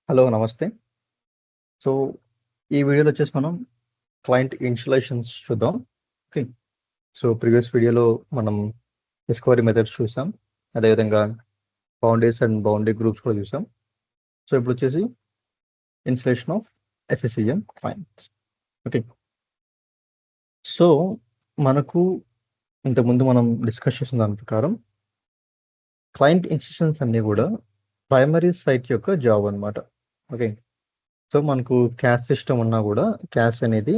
Hello నమస్తే. So, ఈ వీడియోలో వచ్చేసి మనం క్లయింట్ ఇనిషియలైజేషన్స్ చూద్దాం. ఓకే. సో, ప్రీవియస్ వీడియోలో మనం డిస్కవరీ మెథడ్స్ చూసాం. అదేవిధంగా బౌండరీస్ అండ్ బౌండరీ గ్రూప్స్ కూడా చూసాం. సో, ఇప్పుడు వచ్చేసి installation of SCCM clients. Okay. So, మనకు ఇంతకుముందు మనం డిస్కస్ చేసిన దాని ప్రకారం క్లయింట్ ఇన్స్టలేషన్స్ అన్నీ కూడా ప్రైమరీ సైట్ యొక్క జాబ్ అన్నమాట. ఓకే. సో, మనకు క్యాష్ సిస్టమ్ ఉన్నా కూడా క్యాష్ అనేది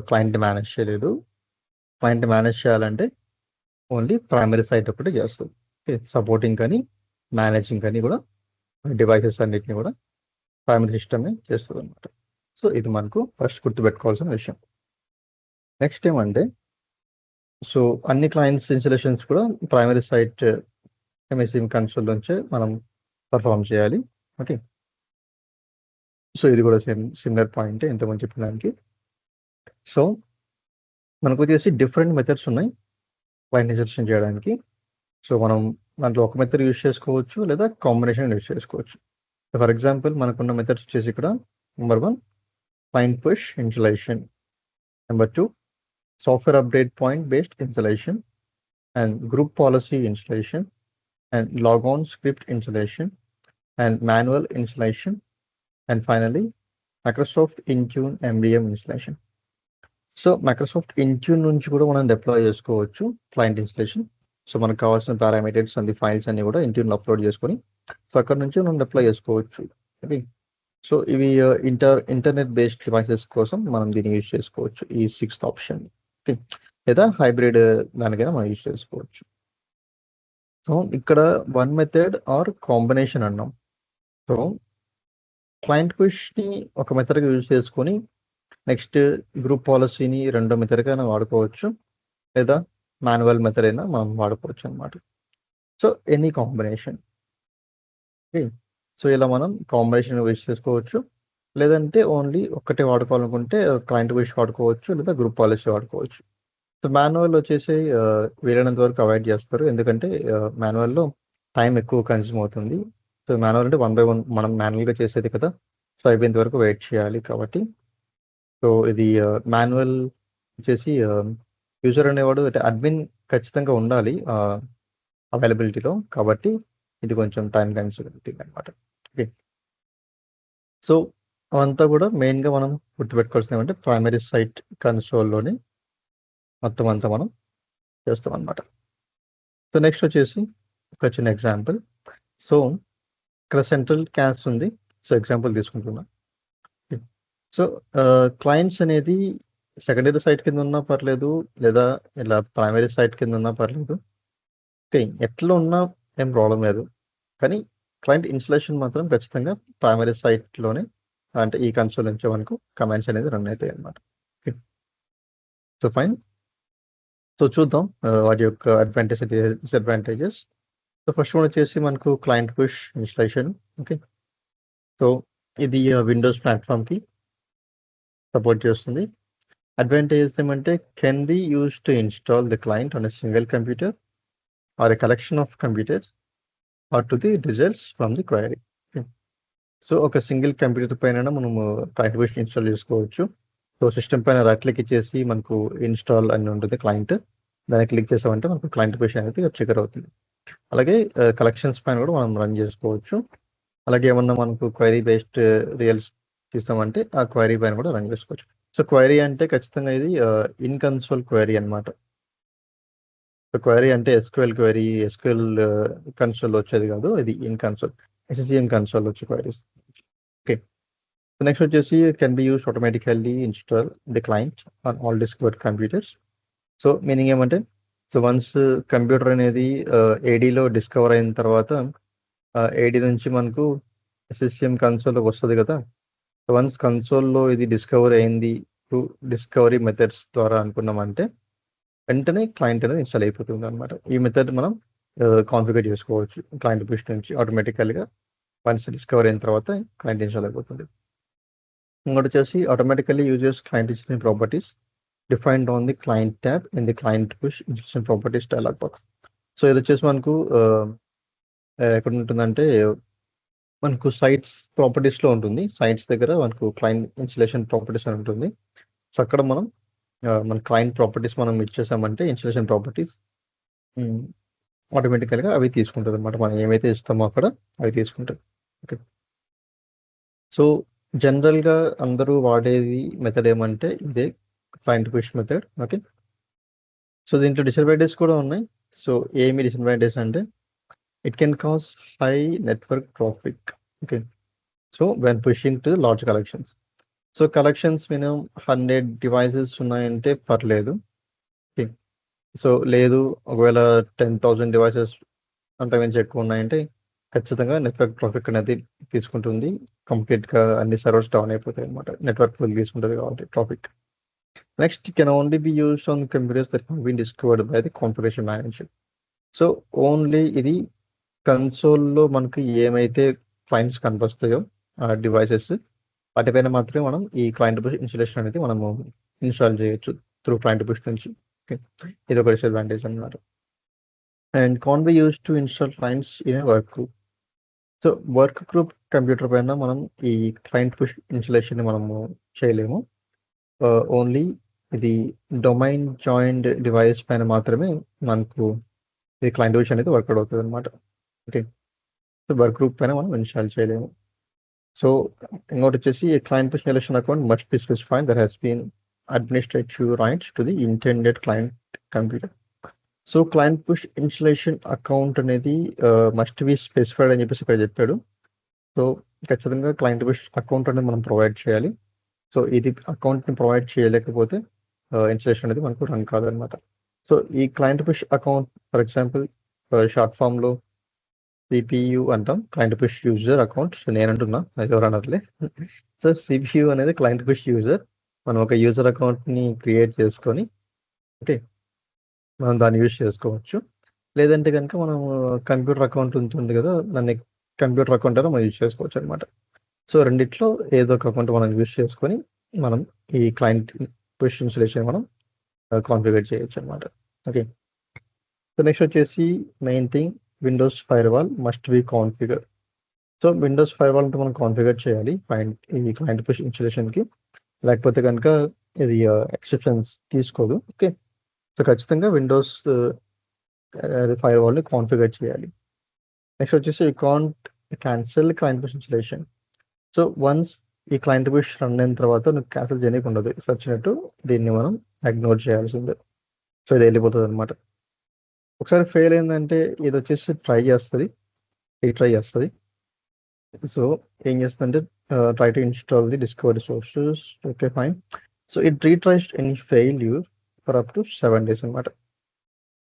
క్లయింట్ మేనేజ్ చేయలేదు. క్లయింట్ మేనేజ్ చేయాలంటే ఓన్లీ ప్రైమరీ సైట్ ఒకటి చేస్తుంది. ఓకే. సపోర్టింగ్ కానీ మేనేజింగ్ కానీ కూడా డివైసెస్ అన్నిటిని కూడా ప్రైమరీ సిస్టమే చేస్తుంది అనమాట. సో ఇది మనకు ఫస్ట్ గుర్తుపెట్టుకోవాల్సిన విషయం. నెక్స్ట్ ఏమంటే సో అన్ని క్లయింట్స్ ఇన్స్టలేషన్స్ కూడా ప్రైమరీ సైట్ MSCM కన్సోల్ నుంచే మనం పర్ఫామ్ చేయాలి. ఓకే. సో ఇది కూడా సిమిలర్ పాయింట్ ఇంతకుముందు చెప్పిన దానికి. సో మనకు వచ్చేసి డిఫరెంట్ మెథడ్స్ ఉన్నాయి క్లయింట్ ఇన్స్టలేషన్ చేయడానికి. సో మనం దాంట్లో ఒక మెథడ్ యూజ్ చేసుకోవచ్చు లేదా కాంబినేషన్ యూజ్ చేసుకోవచ్చు. ఫర్ ఎగ్జాంపుల్ మనకున్న మెథడ్స్ వచ్చేసి ఇక్కడ number 1 client push installation, number 2 software update point based installation, and group policy installation, and log-on script installation, and manual installation, and finally Microsoft Intune MDM installation. So Microsoft Intune నుంచి కూడా మనం deploy చేసుకోవచ్చు client installation. So మనకు కావాల్సిన parameters and files అన్ని కూడా ఇంట్యూన్లో upload చేసుకొని so అక్కడ నుంచి మనం డిప్లాయ్ చేసుకోవచ్చు. ఓకే. సో ఇవి ఇంటర్నెట్ బేస్డ్ డివైసెస్ కోసం మనం దీన్ని యూజ్ చేసుకోవచ్చు, ఈ 6th ఆప్షన్. ఓకే. లేదా హైబ్రిడ్ దానికైనా మనం యూజ్ చేసుకోవచ్చు. సో ఇక్కడ 1 మెథడ్ ఆర్ కాంబినేషన్ అన్నాం. సో క్లయింట్ పుష్ని ఒక మెథడ్గా యూజ్ చేసుకొని నెక్స్ట్ గ్రూప్ పాలసీని రెండో మెథడ్గా వాడుకోవచ్చు, లేదా మాన్యువల్ మెథడ్ అయినా మనం వాడుకోవచ్చు అనమాట. So any combination. Okay. So ఇలా మనం కాంబినేషన్ యూజ్ చేసుకోవచ్చు, లేదంటే ఓన్లీ ఒక్కటే వాడుకోవాలనుకుంటే క్లయింట్ పుష్ వాడుకోవచ్చు, లేదా గ్రూప్ పాలసీ వాడుకోవచ్చు. సో మాన్యువల్ వచ్చేసి వీలైనంత వరకు అవాయిడ్ చేస్తారు, ఎందుకంటే మాన్యువల్లో టైం ఎక్కువ కన్జ్యూమ్ అవుతుంది. సో మాన్యువల్ అంటే 1 by 1 మనం మాన్యువల్గా చేసేది కదా, సో అయిపోయేంత వరకు వెయిట్ చేయాలి కాబట్టి. సో ఇది మాన్యువల్ వచ్చేసి యూజర్ అనేవాడు అంటే అడ్మిన్ ఖచ్చితంగా ఉండాలి అవైలబిలిటీలో, కాబట్టి ఇది కొంచెం టైం కన్స్యూమింగ్ అనమాట. ఓకే. సో అవంతా కూడా మెయిన్గా మనం గుర్తుపెట్టుకోవాల్సింది ఏమంటే ప్రైమరీ సైట్ కన్సోల్లోనే మొత్తం అంతా మనం చేస్తాం అనమాట. సో నెక్స్ట్ వచ్చేసి ఒక చిన్న ఎగ్జాంపుల్. సో ఇక్కడ సెంట్రల్ క్యాష్ ఉంది. సో ఎగ్జాంపుల్ తీసుకుంటున్నా. సో క్లయింట్స్ అనేది సెకండరీ సైట్ కింద ఉన్నా పర్లేదు, లేదా ఇలా ప్రైమరీ సైట్ కింద ఉన్నా పర్లేదు. ఓకే. ఎట్లా ఉన్నా ఏం ప్రాబ్లం లేదు, కానీ క్లయింట్ ఇన్స్టలేషన్ మాత్రం ఖచ్చితంగా ప్రైమరీ సైట్లోనే, అంటే ఈ కన్సోల్ నుంచి మనకు కమాండ్స్ అనేది రన్ అవుతాయి అన్నమాట. ఓకే. So fine. సో చూద్దాం వాటి యొక్క డిసడ్వాంటేజెస్. సో ఫస్ట్ వన్ వచ్చేసి మనకు client push installation. Okay. So ఇది విండోస్ ప్లాట్ఫామ్కి సపోర్ట్ చేస్తుంది. అడ్వాంటేజెస్ ఏమంటే can be use to install the client on a single computer or a collection of computers or to the results from the query. So ఒక single computer పైన మనము client push install చేసుకోవచ్చు. So system పైన right click ఇచ్చేసి మనకు install అని ఉంటుంది client, దాన్ని క్లిక్ చేసామంటే మనకు క్లయింట్ పుష్ అనేది ట్రిగర్ అవుతుంది. అలాగే కలెక్షన్స్ పైన కూడా మనం రన్ చేసుకోవచ్చు. అలాగే ఏమన్నా మనకు క్వైరీ బేస్డ్ రియల్స్ ఇస్తామంటే ఆ క్వైరీ పైన కూడా రన్ చేసుకోవచ్చు. సో క్వైరీ అంటే ఖచ్చితంగా ఇది ఇన్ కన్సోల్ క్వైరీ అనమాట. సో క్వైరీ అంటే SQL క్వైరీ, SQL కన్సోల్ వచ్చేది కాదు, ఇది ఇన్ కన్సోల్ SCCM కన్సోల్ వచ్చే క్వైరీస్. ఓకే. నెక్స్ట్ వచ్చేసి can be use automatically install the client on all discovered computers. So meaning ఏమంటే సో వన్స్ కంప్యూటర్ అనేది ADలో discover అయిన తర్వాత AD నుంచి మనకు SCCM కన్సోల్లోకి వస్తుంది కదా. సో వన్స్ కన్సోల్లో ఇది డిస్కవర్ అయింది త్రూ డిస్కవరీ మెథడ్స్ ద్వారా అనుకున్నామంటే వెంటనే క్లయింట్ అనేది ఇన్స్టాల్ అయిపోతుంది అనమాట. ఈ మెథడ్ మనం కాన్ఫిగర్ చేసుకోవచ్చు క్లయింట్ పుష్ నుంచి ఆటోమేటికల్గా. వన్స్ డిస్కవర్ అయిన తర్వాత క్లయింట్ ఇన్స్టాల్ అయిపోతుంది. ఇంకోటి వచ్చేసి automatically uses client installation properties defined on the client tab in the client push installation properties dialogue box. So ఇది వచ్చేసి మనకు ఎక్కడ ఉంటుందంటే మనకు సైట్స్ ప్రాపర్టీస్లో ఉంటుంది. సైట్స్ దగ్గర మనకు క్లయింట్ ఇన్స్టలేషన్ ప్రాపర్టీస్ అని ఉంటుంది. సో అక్కడ మనం మన క్లయింట్ ప్రాపర్టీస్ మనం ఇచ్చేసామంటే ఇన్స్టలేషన్ ప్రాపర్టీస్ ఆటోమేటికల్గా అవి తీసుకుంటుంది అనమాట. మనం ఏమైతే ఇస్తామో అక్కడ అవి తీసుకుంటుంది. ఓకే. సో జనరల్గా అందరూ వాడేది మెథడ్ ఏమంటే ఇదే client push method. Okay. So దీంట్లో డిసడ్వాంటేజ్ కూడా ఉన్నాయి. సో ఏమి డిసడ్వాంటేజ్ అంటే it can cause high network traffic. Okay. So when pushing to large collections. So collections minimum 100 devices ఉన్నాయంటే పర్లేదు. ఓకే. సో లేదు ఒకవేళ 10,000 డివైసెస్ అంతకుమించి ఎక్కువ ఉన్నాయంటే ఖచ్చితంగా నెట్వర్క్ ట్రాఫిక్ అనేది తీసుకుంటుంది. కంప్లీట్గా అన్ని సర్వర్స్ డౌన్ అయిపోతాయి అనమాట. నెట్వర్క్ ఫుల్ తీసుకుంటుంది కాబట్టి traffic. Next can only be used on computers that have been discovered by the configuration manager. So only ఇది కన్సోల్లో మనకి ఏమైతే క్లయింట్స్ కనిపిస్తాయో ఆ డివైసెస్ వాటిపైన మాత్రమే మనం ఈ క్లయింట్ పుష్ ఇన్స్టలేషన్ అనేది మనము ఇన్స్టాల్ చేయొచ్చు త్రూ క్లయింట్ పుష్ నుంచి. ఓకే. ఇది ఒక డిసడ్వాంటేజ్ అన్నమాట. And can be use to install clients in work group. So work group computer పైన మనం ఈ క్లయింట్ పుష్ ఇన్స్టలేషన్ మనము చేయలేము. ఓన్లీ ఇది డొమైన్ జాయిన్డ్ డివైస్ పైన మాత్రమే మనకు ఇది క్లయింట్ పుష్ అనేది వర్కౌట్ అవుతుంది అనమాట. ఓకే. సో వర్క్ గ్రూప్ పైన మనం ఇన్స్టాల్ చేయలేము. సో ఇంకోటి వచ్చేసి client push installation account must be specified that has been administrative rights to the intended client computer. So client push installation account అనేది must be specified అని చెప్పేసి ఇక్కడ చెప్పాడు. సో ఖచ్చితంగా క్లయింట్ పుష్ అకౌంట్ అనేది మనం ప్రొవైడ్ చేయాలి. సో ఇది అకౌంట్ని ప్రొవైడ్ చేయలేకపోతే ఇన్స్టలేషన్ అనేది మనకు రన్ కాదనమాట. సో ఈ client push account for example short ఫామ్లో సిపియు అంటాం, client push user account. So నేను అంటున్నా, అది ఎవరు అనట్లే. సో సిపియు అనేది క్లయింట్ పుష్ యూజర్. మనం ఒక యూజర్ అకౌంట్ని క్రియేట్ చేసుకొని ఓకే మనం దాన్ని యూజ్ చేసుకోవచ్చు. లేదంటే కనుక మనం కంప్యూటర్ అకౌంట్ ఉంటుంది కదా, దాన్ని కంప్యూటర్ అకౌంట్ అయినా మనం యూజ్ చేసుకోవచ్చు అనమాట. సో రెండిట్లో ఏదో ఒక అకౌంట్ మనం యూజ్ చేసుకొని మనం ఈ క్లయింట్ పుష్ ఇన్స్టలేషన్ మనం కాన్ఫిగర్ చేయొచ్చు అనమాట. ఓకే. సో నెక్స్ట్ వచ్చేసి main thing Windows firewall must be configure. So Windows firewall అంతా మనం కాన్ఫిగర్ చేయాలి ఈ క్లయింట్ పుష్ ఇన్స్టలేషన్కి, లేకపోతే కనుక ఇది ఎక్సెప్షన్స్ తీసుకోదు. ఓకే. సో ఖచ్చితంగా విండోస్ ఫైర్వాల్ని కాన్ఫిగర్ చేయాలి. నెక్స్ట్ వచ్చేసి you can't cancel client push installation. So once ఈ క్లయింట్ పుష్ రన్ అయిన తర్వాత నువ్వు క్యాన్సిల్ చేయడానికి ఉండదు. వచ్చినట్టు దీన్ని మనం ఇగ్నోర్ చేయాల్సిందే. సో ఇది వెళ్ళిపోతుంది అనమాట. ఒకసారి ఫెయిల్ అయిందంటే ఇది వచ్చేసి రీట్రై చేస్తుంది. సో ఏం చేస్తుందంటే try to install the discover sources. Okay fine. So it retries any failure for up to 7 days అనమాట.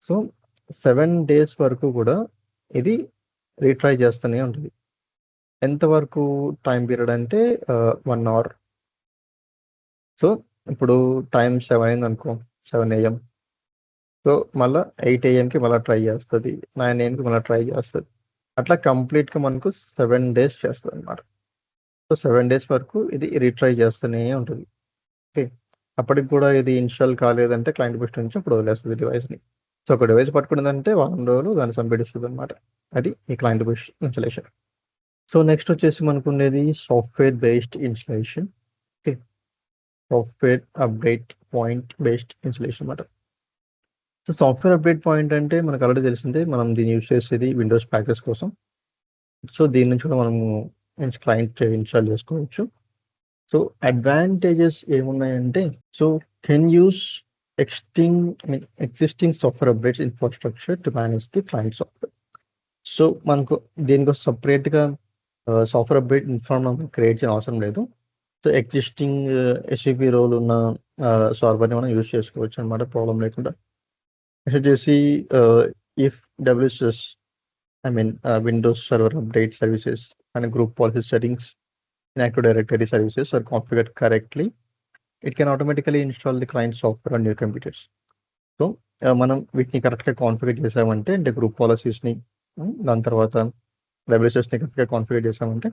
సో 7 days వరకు కూడా ఇది రీట్రై చేస్తూనే ఉంటుంది. ఎంతవరకు టైం పీరియడ్ అంటే 1 hour. సో ఇప్పుడు టైం 7 అయింది అనుకో, 7 AM. సో మళ్ళీ 8 AM మళ్ళీ ట్రై చేస్తుంది, 9 AM మళ్ళీ ట్రై చేస్తుంది. అట్లా కంప్లీట్గా మనకు 7 days చేస్తుంది అనమాట. సో 7 days వరకు ఇది రీట్రై చేస్తూనే ఉంటుంది. ఓకే. అప్పటికి కూడా ఇది ఇన్స్టాల్ కాలేదంటే క్లయింట్ పుష్ నుంచి అప్పుడు వదిలేస్తుంది డివైస్ని. సో ఒక డివైస్ పట్టుకున్నదంటే 1 రోజులు దాన్ని సంపేటిస్తుంది అనమాట. అది ఈ client push installation. So next వచ్చేసి మనకు ఉండేది software based installation. Okay. Software update point based installation అనమాట. సో సాఫ్ట్వేర్ అప్డేట్ పాయింట్ అంటే మనకు ఆల్రెడీ తెలిసిందే, మనం దీన్ని యూజ్ చేసేది విండోస్ ప్యాకేజ్ కోసం. సో దీని నుంచి కూడా మనము క్లయింట్ ఇన్స్టాల్ చేసుకోవచ్చు. సో అడ్వాంటేజెస్ ఏమున్నాయంటే so can use existing software updates infrastructure to manage the client software. So మనకు దీనికోసం సపరేట్గా సాఫ్ట్వేర్ అప్డేట్ మనం క్రియేట్ చేయడం అవసరం లేదు. సో ఎగ్జిస్టింగ్ ఎస్విపి రోల్ ఉన్న సర్వర్ని మనం యూజ్ చేసుకోవచ్చు అనమాట, ప్రాబ్లం లేకుండా. నెక్స్ట్ వచ్చేసి if WSS Windows server update services and group policy settings in Active Directory services are configured correctly, it can automatically install the client software on new computers. So మనం వీటిని కరెక్ట్గా configure చేసామంటే అంటే group పాలసీస్ని దాని తర్వాత డబ్ల్యూఎస్ఎస్ని కరెక్ట్గా configure చేసామంటే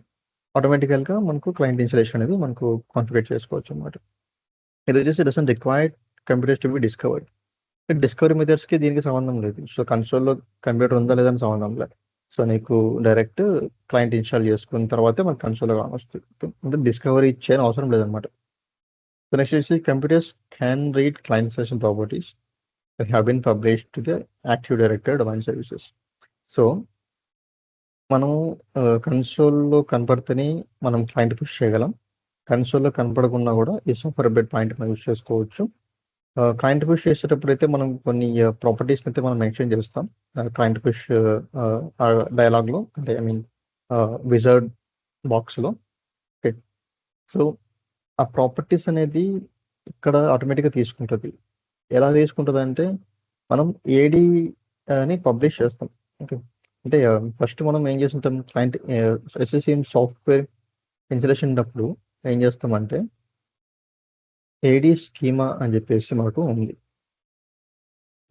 ఆటోమేటికల్గా మనకు క్లయింట్ ఇన్స్టలేషన్ అనేది మనకు కాన్ఫిగర్ చేసుకోవచ్చు అనమాట. ఇది వచ్చేసి doesn't required computers to be discovered. Discovery మెథడ్స్కి దీనికి సంబంధం లేదు. సో కన్సోల్లో కంప్యూటర్ ఉందా లేదని సంబంధం లేదు. సో నీకు డైరెక్ట్ క్లయింట్ ఇన్స్టాల్ చేసుకున్న తర్వాతే మనకు కన్సోల్ వస్తుంది. అంటే డిస్కవరీ చేయని అవసరం లేదనమాట. సో నెక్స్ట్ వచ్చి computers can read client session properties that have been published to the Active Directory domain services. So మనం కన్సోల్లో కనపడితేనే మనం క్లయింట్ పుష్ చేయగలం. కన్సోల్లో కనపడకుండా కూడా ఈ సాఫ్ట్వేర్ అప్డేట్ పాయింట్ మనం యూస్ చేసుకోవచ్చు. క్లయింట్ పుష్ చేసేటప్పుడు అయితే మనం కొన్ని ప్రాపర్టీస్ అయితే మనం మెన్షన్ చేస్తాం క్లయింట్ పుష్ డైలాగ్లో, అంటే ఐ మీన్ విజర్డ్ బాక్స్లో. ఓకే, సో ఆ ప్రాపర్టీస్ అనేది ఇక్కడ ఆటోమేటిక్గా తీసుకుంటుంది. ఎలా తీసుకుంటుంది అంటే మనం ఏడి అని పబ్లిష్ చేస్తాం. ఓకే, అంటే ఫస్ట్ మనం ఏం చేస్తుంటాం, క్లయింట్ SCCM సాఫ్ట్వేర్ ఇన్స్టాలేషన్ అప్పుడు ఏం చేస్తామంటే ఏడి స్కీమా అని చెప్పేసి మనకు ఉంది,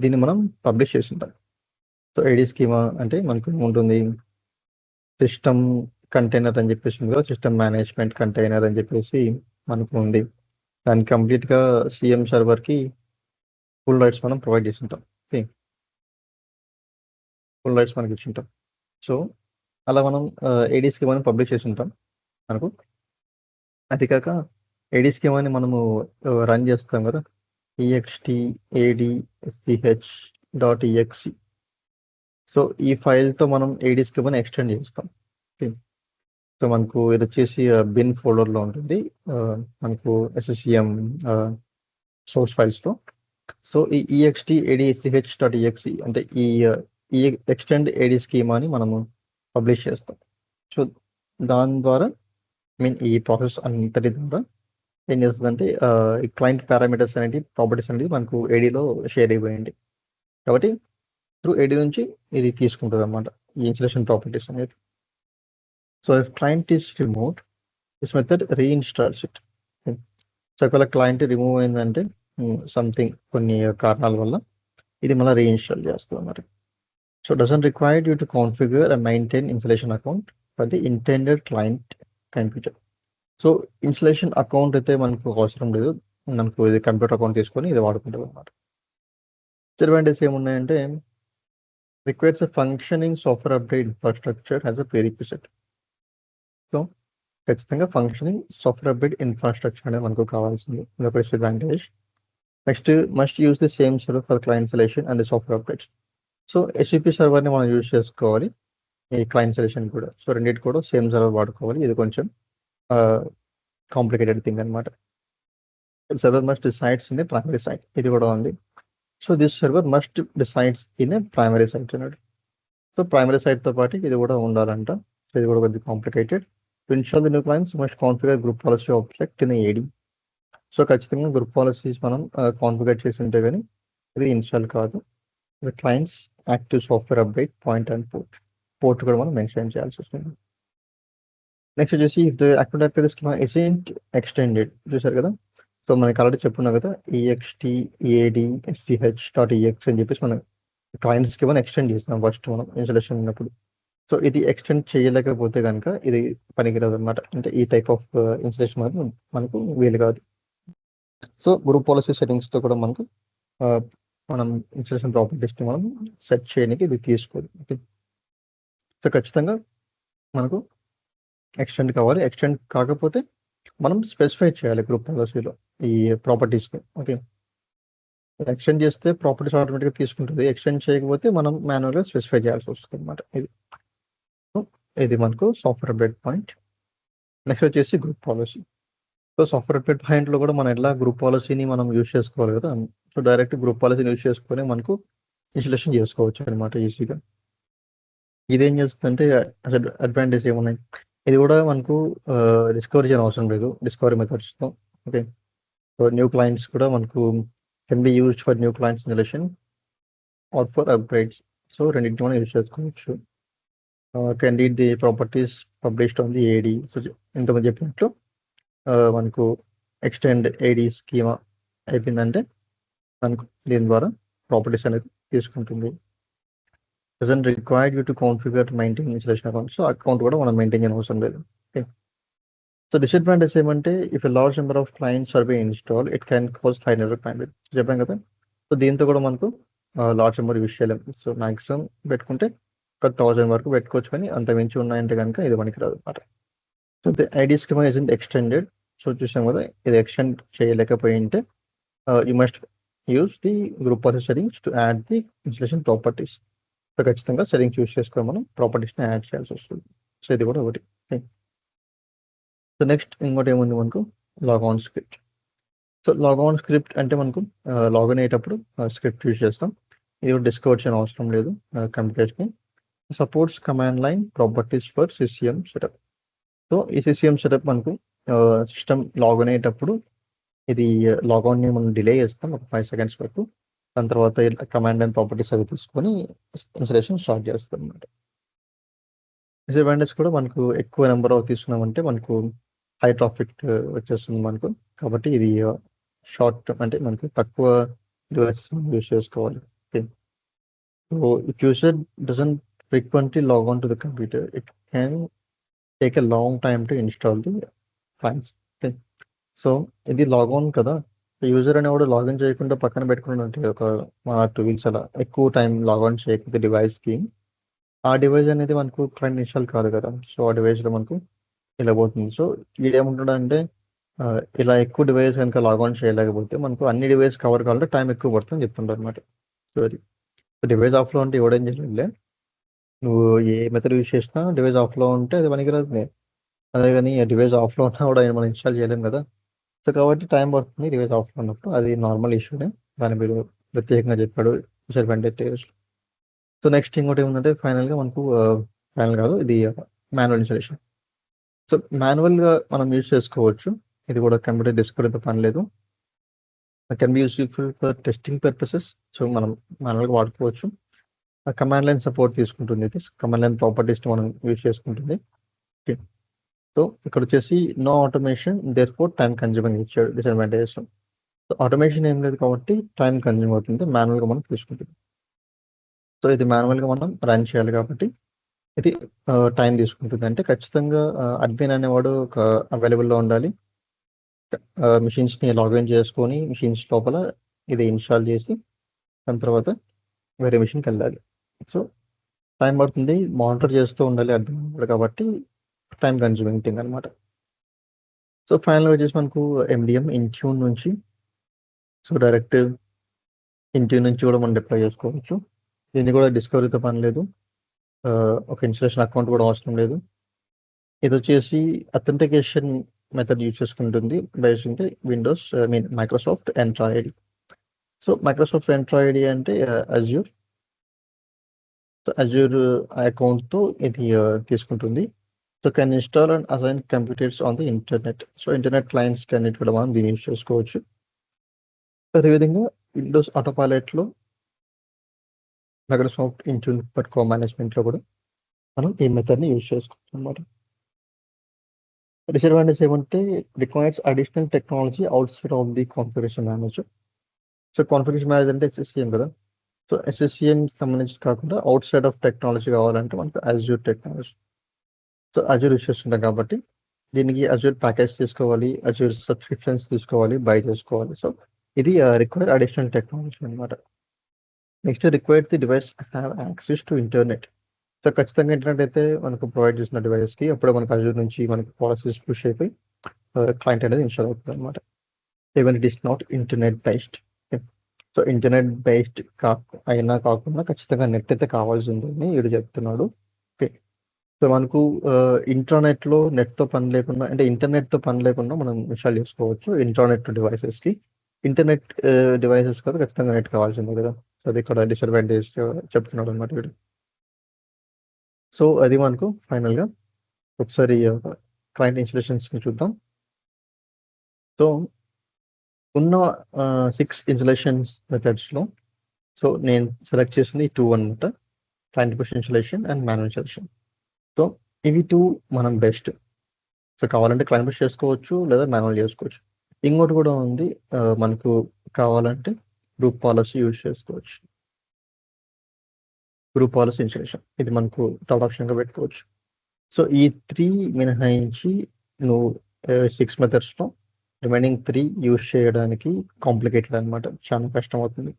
దీన్ని మనం పబ్లిష్ చేస్తుంటాం. సో ఏడి స్కీమా అంటే మనకు ఉంటుంది సిస్టమ్ కంటైనర్ అని చెప్పేసి ఉంది కదా, సిస్టమ్ మేనేజ్మెంట్ కంటైనర్ అని చెప్పేసి మనకు ఉంది. దానికి కంప్లీట్గా సిఎం సర్వర్కి ఫుల్ రైట్స్ మనం ప్రొవైడ్ చేస్తుంటాం. ఓకే, ఫుల్ రైట్స్ మనకి ఇచ్చింటాం. సో అలా మనం ఏడి స్కీమాని పబ్లిష్ చేసి ఉంటాం మనకు. అది కాక ఏడి స్కీమాని మనము రన్ చేస్తాం కదా, extadch.exe. సో ఈ ఫైల్తో మనం ఏడి స్కీమాని ఎక్స్టెండ్ చేస్తాం. ఓకే, సో మనకు ఇది వచ్చేసి బిన్ ఫోల్డర్లో ఉంటుంది మనకు SCCM సోర్స్ ఫైల్స్లో. సో ఈ extadch.exe అంటే ఈ ఎక్స్టెండ్ ఏడి స్కీమాని మనము పబ్లిష్ చేస్తాం. సో దాని ద్వారా ఈ ప్రాసెస్ అంతటి ద్వారా ఏం చేస్తుందంటే ఈ క్లయింట్ పారామీటర్స్ అనేది ప్రాపర్టీస్ అనేది మనకు ఏడీలో షేర్ అయిపోయింది కాబట్టి త్రూ ఏడీ నుంచి ఇది తీసుకుంటుంది అన్నమాట ఈ ఇన్స్టాలేషన్ ప్రాపర్టీస్ అనేది. So if client is removed this method reinstalls it. So ఒకవేళ క్లయింట్ రిమూవ్ అయిందంటే సంథింగ్ కొన్ని కారణాల వల్ల ఇది మళ్ళీ రీఇన్స్టాల్ చేస్తుంది అన్నమాట. So doesn't required you to configure and maintain installation account for the intended client computer. So installation account అయితే మనకు అవసరం లేదు, మనకు ఇది కంప్యూటర్ అకౌంట్ తీసుకొని ఇది వాడుకుంటాం అన్నమాట. డిసడ్వాంటేజ్ ఏమున్నాయంటే requires a functioning software update infrastructure has a prerequisite. So ఖచ్చితంగా ఫంక్షనింగ్ సాఫ్ట్వేర్ అప్డేట్ ఇన్ఫ్రాస్ట్రక్చర్ అనేది మనకు కావాల్సింది, ఇది ఒక disadvantage. Next must use the same server for client installation and the software updates. So SCP సర్వర్ని మనం use చేసుకోవాలి ఈ క్లయింట్ ఇన్స్టాలేషన్ కూడా. సో రెండింటి కూడా సేమ్ సర్వర్ వాడుకోవాలి, ఇది కొంచెం కాంప్లికేటెడ్ థింగ్ అనమాట. Server must decides in a primary site, ఇది కూడా ఉంది. So this server must decides in a primary site అన్నాడు. సో ప్రైమరీ సైట్తో పాటు ఇది కూడా ఉండాలంట, సో ఇది కూడా కొద్దిగా complicated. To install the new clients must configure group policy object in AD. So ఖచ్చితంగా గ్రూప్ పాలసీస్ మనం కాన్ఫిగర్ చేసి ఉంటే కానీ ఇది ఇన్స్టాల్ కాదు. Clients active software update point and port కూడా మనం మెన్షన్ చేయాల్సి వస్తుంది. నెక్స్ట్ వచ్చేసి if the active directory schema isn't extended, చూసారు కదా. సో మనకి ఆల్రెడీ చెప్పున్నాం కదా extadch.exe అని చెప్పేసి మనం క్లయింట్ స్కీమాని ఎక్స్టెండ్ చేస్తున్నాం ఫస్ట్ మనం ఇన్స్టాలేషన్ ఉన్నప్పుడు. సో ఇది ఎక్స్టెండ్ చేయలేకపోతే కనుక ఇది పనికిరాదు అనమాట, అంటే ఈ టైప్ ఆఫ్ ఇన్స్టాలేషన్ మాత్రం మనకు వీలు కాదు. సో గ్రూప్ పాలసీ సెట్టింగ్స్తో కూడా మనకు మనం ఇన్స్టాలేషన్ ప్రాపర్టీస్ని మనం సెట్ చేయడానికి ఇది తీసుకోదు. ఓకే, సో ఖచ్చితంగా మనకు ఎక్స్టెండ్ కావాలి. ఎక్స్టెండ్ కాకపోతే మనం స్పెసిఫై చేయాలి గ్రూప్ పాలసీలో ఈ ప్రాపర్టీస్ని. ఓకే, ఎక్స్టెండ్ చేస్తే ప్రాపర్టీస్ ఆటోమేటిక్గా తీసుకుంటుంది, ఎక్స్టెండ్ చేయకపోతే మనం మాన్యువల్గా స్పెసిఫై చేయాల్సి వస్తుంది అనమాట. ఇది మనకు సాఫ్ట్వేర్ అప్డేట్ పాయింట్. నెక్స్ట్ వచ్చేసి group policy. So software update పాయింట్లో కూడా మనం ఎలా గ్రూప్ పాలసీని మనం యూజ్ చేసుకోవాలి కదా. సో డైరెక్ట్ గ్రూప్ పాలసీని యూజ్ చేసుకొని మనకు ఇన్స్టాలేషన్ చేసుకోవచ్చు అనమాట ఈజీగా. ఇదేం చేస్తుందంటే అసలు అడ్వాంటేజ్ ఏమున్నాయి, ఇది కూడా మనకు డిస్కవరీ చేయడం అవసరం లేదు డిస్కవరీ మెథడ్స్తో. ఓకే, సో న్యూ క్లయింట్స్ కూడా మనకు can be used for new clients installation or for upgrades. So రెండింటిని మనం యూజ్ చేసుకోవచ్చు. Can read the properties published on the AD. So ఇంతమంది చెప్పినట్లు మనకు ఎక్స్టెండ్ ఏడి స్కీమా అయిపోయిందంటే మనకు దీని ద్వారా ప్రాపర్టీస్ అనేది తీసుకుంటుంది. Doesn't required you to configure maintain installation account. So account కూడా మనం మెయింటైన్ చేయడం అవసరం లేదు. ఓకే, సో డిసడ్వాంటేజ్ ఏమంటే if a large number of clients are be install it can cost high network bandwidth, చెప్పాం కదా. సో దీంతో కూడా మనకు లార్జ్ నెంబర్ యూజ్ చేయలేము. సో మ్యాక్సిమం పెట్టుకుంటే ఒక 1000 వరకు పెట్టుకోవచ్చు, కానీ అంత మించి ఉన్నాయంటే కనుక ఇది పనికిరాదు అనమాట. So the ID schema is extended. So చూసాం కదా, ఇది ఎక్స్టెండ్ చేయలేకపోయింటే you must use the group policy settings to add the installation properties. So ఖచ్చితంగా సెట్టింగ్స్ యూస్ చేసుకొని మనం ప్రాపర్టీస్ని యాడ్ చేయాల్సి వస్తుంది. సో ఇది కూడా ఒకటి. సో నెక్స్ట్ ఇంకోటి ఏముంది మనకు, log on script. So log on script అంటే మనకు లాగిన్ అయ్యేటప్పుడు స్క్రిప్ట్ యూజ్ చేస్తాం. ఇది కూడా డిస్కవర్ చేయని అవసరం లేదు కంప్యూటర్స్కి. Supports command line properties for CCM setup. So ఈ సిసిఎం సెటప్ మనకు సిస్టమ్ లాగిన్ అయ్యేటప్పుడు ఇది లాగాన్ని మనం డిలే చేస్తాం ఒక 5 seconds వరకు. దాని తర్వాత కమాండ్ లైన్ ప్రాపర్టీస్ అవి తీసుకొని ఇన్స్టలేషన్ స్టార్ట్ చేస్తాం అనమాట. డిసడ్వాంటేజ్ కూడా మనకు ఎక్కువ నెంబర్ ఆఫ్ తీసుకున్నామంటే మనకు హై ట్రాఫిక్ వచ్చేస్తుంది మనకు. కాబట్టి ఇది షార్ట్ అంటే మనకు తక్కువ డివైసెస్ యూస్ చేసుకోవాలి. Okay. So if user doesn't frequently log on to the computer, it can take a long time to install the files. Okay. So ఇది లాగ్ ఆన్ కదా, యూజర్ అనేవాడు లాగిన్ చేయకుండా పక్కన పెట్టుకున్నట్టు ఒక 1 or 2 weeks అలా ఎక్కువ టైం లాగ్ ఆన్ చేయకపోతే డివైస్కి, ఆ డివైస్ అనేది మనకు క్లయింట్ ఇన్స్టాల్ కాదు కదా. సో ఆ డివైస్లో మనకు ఇలా పోతుంది. సో ఈడేమంటాడంటే ఇలా ఎక్కువ డివైస్ కనుక లాగ్ ఆన్ చేయలేకపోతే మనకు అన్ని డివైస్ కవర్ కావాలంటే టైం ఎక్కువ పడుతుంది చెప్తుంటారు అనమాట. సో అది డివైస్ ఆఫ్లో ఉంటే ఎవడేం చేయలేదులే, నువ్వు ఏ మెథడ్ యూజ్ చేసినా డివైస్ ఆఫ్లో ఉంటే అది పనికిరాదు. అదే కానీ డివైస్ ఆఫ్లో ఉన్నా కూడా మనం ఇన్స్టాల్ చేయలేం కదా. సో కాబట్టి టైం పడుతుంది డివైస్ ఆఫ్లో ఉన్నప్పుడు, అది నార్మల్ ఇష్యూనే. దాని మీరు ప్రత్యేకంగా చెప్పాడు డిసడ్వాంటేజ్. సో నెక్స్ట్ ఇంకోటి ఏముందంటే ఫైనల్గా మనకు ఫైనల్ కాదు, ఇది మాన్యువల్ ఇన్స్టాలేషన్. సో మాన్యువల్గా మనం యూజ్ చేసుకోవచ్చు. ఇది కూడా కంప్యూటర్ డిస్క్ పని లేదు. Can be useful for testing purposes. So మనం మాన్యువల్గా వాడుకోవచ్చు. కమాండ్ లైన్ సపోర్ట్ తీసుకుంటుంది. ఇది కమాండ్ లైన్ ప్రాపర్టీస్ని మనం యూజ్ చేసుకుంటుంది. సో ఇక్కడ వచ్చేసి no automation, there for time consuming ఇచ్చాడు డిసడ్వాంటేజెస్. సో ఆటోమేషన్ ఏం లేదు కాబట్టి టైం కన్జ్యూమ్ అవుతుంది, మాన్యువల్గా మనం తీసుకుంటుంది. సో ఇది మాన్యువల్గా మనం రన్ చేయాలి కాబట్టి ఇది టైం తీసుకుంటుంది. అంటే ఖచ్చితంగా అడ్మిన్ అనేవాడు ఒక అవైలబుల్లో ఉండాలి. మిషన్స్ని లాగిన్ చేసుకొని మిషన్స్ లోపల ఇది ఇన్స్టాల్ చేసి దాని తర్వాత వేరే మిషన్కి వెళ్ళాలి. సో టైం పడుతుంది, మానిటర్ చేస్తూ ఉండాలి అడ్మిన్ అనేవాడు కాబట్టి టైం కన్జ్యూమింగ్ థింగ్ అనమాట. సో ఫైనల్గా వచ్చేసి మనకు ఎండిఎం ఇంట్యూన్ నుంచి, సో డైరెక్ట్ ఇంట్యూన్ నుంచి కూడా మనం డిప్లాయ్ చేసుకోవచ్చు. దీన్ని కూడా డిస్కవరీతో పని లేదు, ఒక ఇన్స్టలేషన్ అకౌంట్ కూడా అవసరం లేదు. ఇది వచ్చేసి అథెంటికేషన్ మెథడ్ యూజ్ చేసుకుంటుంది based Windows Microsoft Entra ID. So Microsoft Entra ID అంటే అజ్యూర్. సో అజ్యూర్ అకౌంట్తో ఇది తీసుకుంటుంది. So can install and assign computers on the internet. So internet clients అన్నిటి కూడా మనం దీన్ని యూజ్ చేసుకోవచ్చు. అదేవిధంగా విండోస్ ఆటోపైలట్లో మైక్రోసాఫ్ట్ ఇంట్యూన్ మేనేజ్మెంట్లో కూడా మనం ఈ మెథడ్ని యూజ్ చేసుకోవచ్చు అన్నమాట. డిసడ్వాంటేజ్ ఏమంటే requires additional technology out side of the configuration manager. So configuration manager అంటే ఎస్ఎస్సిఎం కదా. సో ఎస్ఎస్సిఎం సంబంధించి కాకుండా అవుట్ సైడ్ ఆఫ్ టెక్నాలజీ కావాలంటే మనకు Azure technology. So Azure use చేస్తుంటాం కాబట్టి దీనికి అజ్యూర్ ప్యాకేజ్ తీసుకోవాలి, అజ్యూర్ సబ్స్క్రిప్షన్స్ తీసుకోవాలి, బై చేసుకోవాలి. సో ఇది రిక్వైర్ అడిషనల్ టెక్నాలజీ అనమాట. Next required the device have access to internet. So ఖచ్చితంగా ఇంటర్నెట్ అయితే మనకు ప్రొవైడ్ చేసిన డివైస్కి అప్పుడే మనకు అజ్యూర్ నుంచి మనకు పాలసీస్ పుష్ అయిపోయి క్లయింట్ అనేది ఇన్స్టాల్ అవుతుంది అనమాట. Even it is not internet based. So internet based అయినా కాకుండా ఖచ్చితంగా నెట్ అయితే కావాల్సిందని వీడు చెప్తున్నాడు. ఓకే. సో మనకు ఇంటర్నెట్లో నెట్తో పని లేకుండా, అంటే ఇంటర్నెట్తో పని లేకుండా మనం ఇన్స్టాల్ చేసుకోవచ్చు ఇంటర్నెట్ డివైసెస్కి. ఇంటర్నెట్ డివైసెస్ కదా ఖచ్చితంగా నెట్ కావాల్సిందే కదా. సో అది ఇక్కడ డిసడ్వాంటేజ్ చెప్తున్నాడు అనమాట వీడు. సో అది మనకు ఫైనల్గా ఒకసారి క్లయింట్ ఇన్స్టలేషన్స్ని చూద్దాం. సో ఉన్న 6 ఇన్స్టలేషన్స్ మెథడ్స్లో సో నేను సెలెక్ట్ చేసింది 2 అనమాట, client push installation and manual installation. So ఇవి 2 మనం బెస్ట్. సో కావాలంటే క్లయింట్ పుష్ చేసుకోవచ్చు లేదా మాన్యువల్ చేసుకోవచ్చు. ఇంకోటి కూడా ఉంది, మనకు కావాలంటే గ్రూప్ పాలసీ యూజ్ చేసుకోవచ్చు. గ్రూప్ పాలసీ ఇన్స్టలేషన్ ఇది మనకు థర్డ్ ఆప్షన్గా పెట్టుకోవచ్చు. సో ఈ 3 మినహాయించి నువ్వు 6 మెథడ్స్లో రిమైనింగ్ 3 యూజ్ చేయడానికి కాంప్లికేటెడ్ అనమాట, చాలా కష్టం అవుతుంది.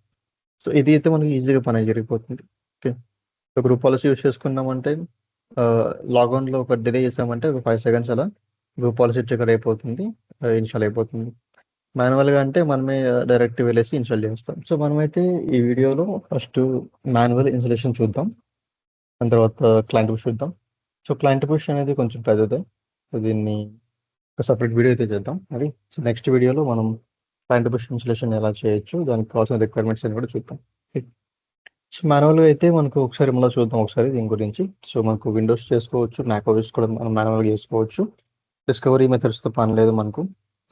సో ఇది అయితే మనకి ఈజీగా పని జరిగిపోతుంది. ఓకే. గ్రూప్ పాలసీ యూస్ చేసుకున్నామంటే లాగాన్లో ఒక డిలే చేసామంటే ఒక 5 సెకండ్స్ అలా గ్రూప్ పాలసీ ట్రిగర్ అయిపోతుంది, ఇన్స్టాల్ అయిపోతుంది. మాన్యువల్గా అంటే మనమే డైరెక్ట్ వెళ్ళేసి ఇన్స్టాల్ చేస్తాం. సో మనమైతే ఈ వీడియోలో ఫస్ట్ మాన్యువల్ ఇన్స్టాలేషన్ చూద్దాం, దాని తర్వాత క్లయింట్ పుష్ చూద్దాం. సో క్లయింట్ పుష్ అనేది కొంచెం పెద్దదే, సో దీన్ని ఒక సపరేట్ వీడియో అయితే చేద్దాం అది. సో నెక్స్ట్ వీడియోలో మనం క్లయింట్ పుష్ ఇన్స్టాలేషన్ ఎలా చేయొచ్చు, దానికి కావాల్సిన రిక్వైర్మెంట్స్ అని కూడా చూద్దాం. సో మాన్యువల్గా అయితే మనకు ఒకసారి మళ్ళీ చూద్దాం ఒకసారి దీని గురించి. సో మనకు విండోస్ చేసుకోవచ్చు, మ్యాక్ ఓఎస్ కూడా మనం మాన్యువల్గా చేసుకోవచ్చు. డిస్కవరీ మెథడ్స్తో పని లేదు మనకు.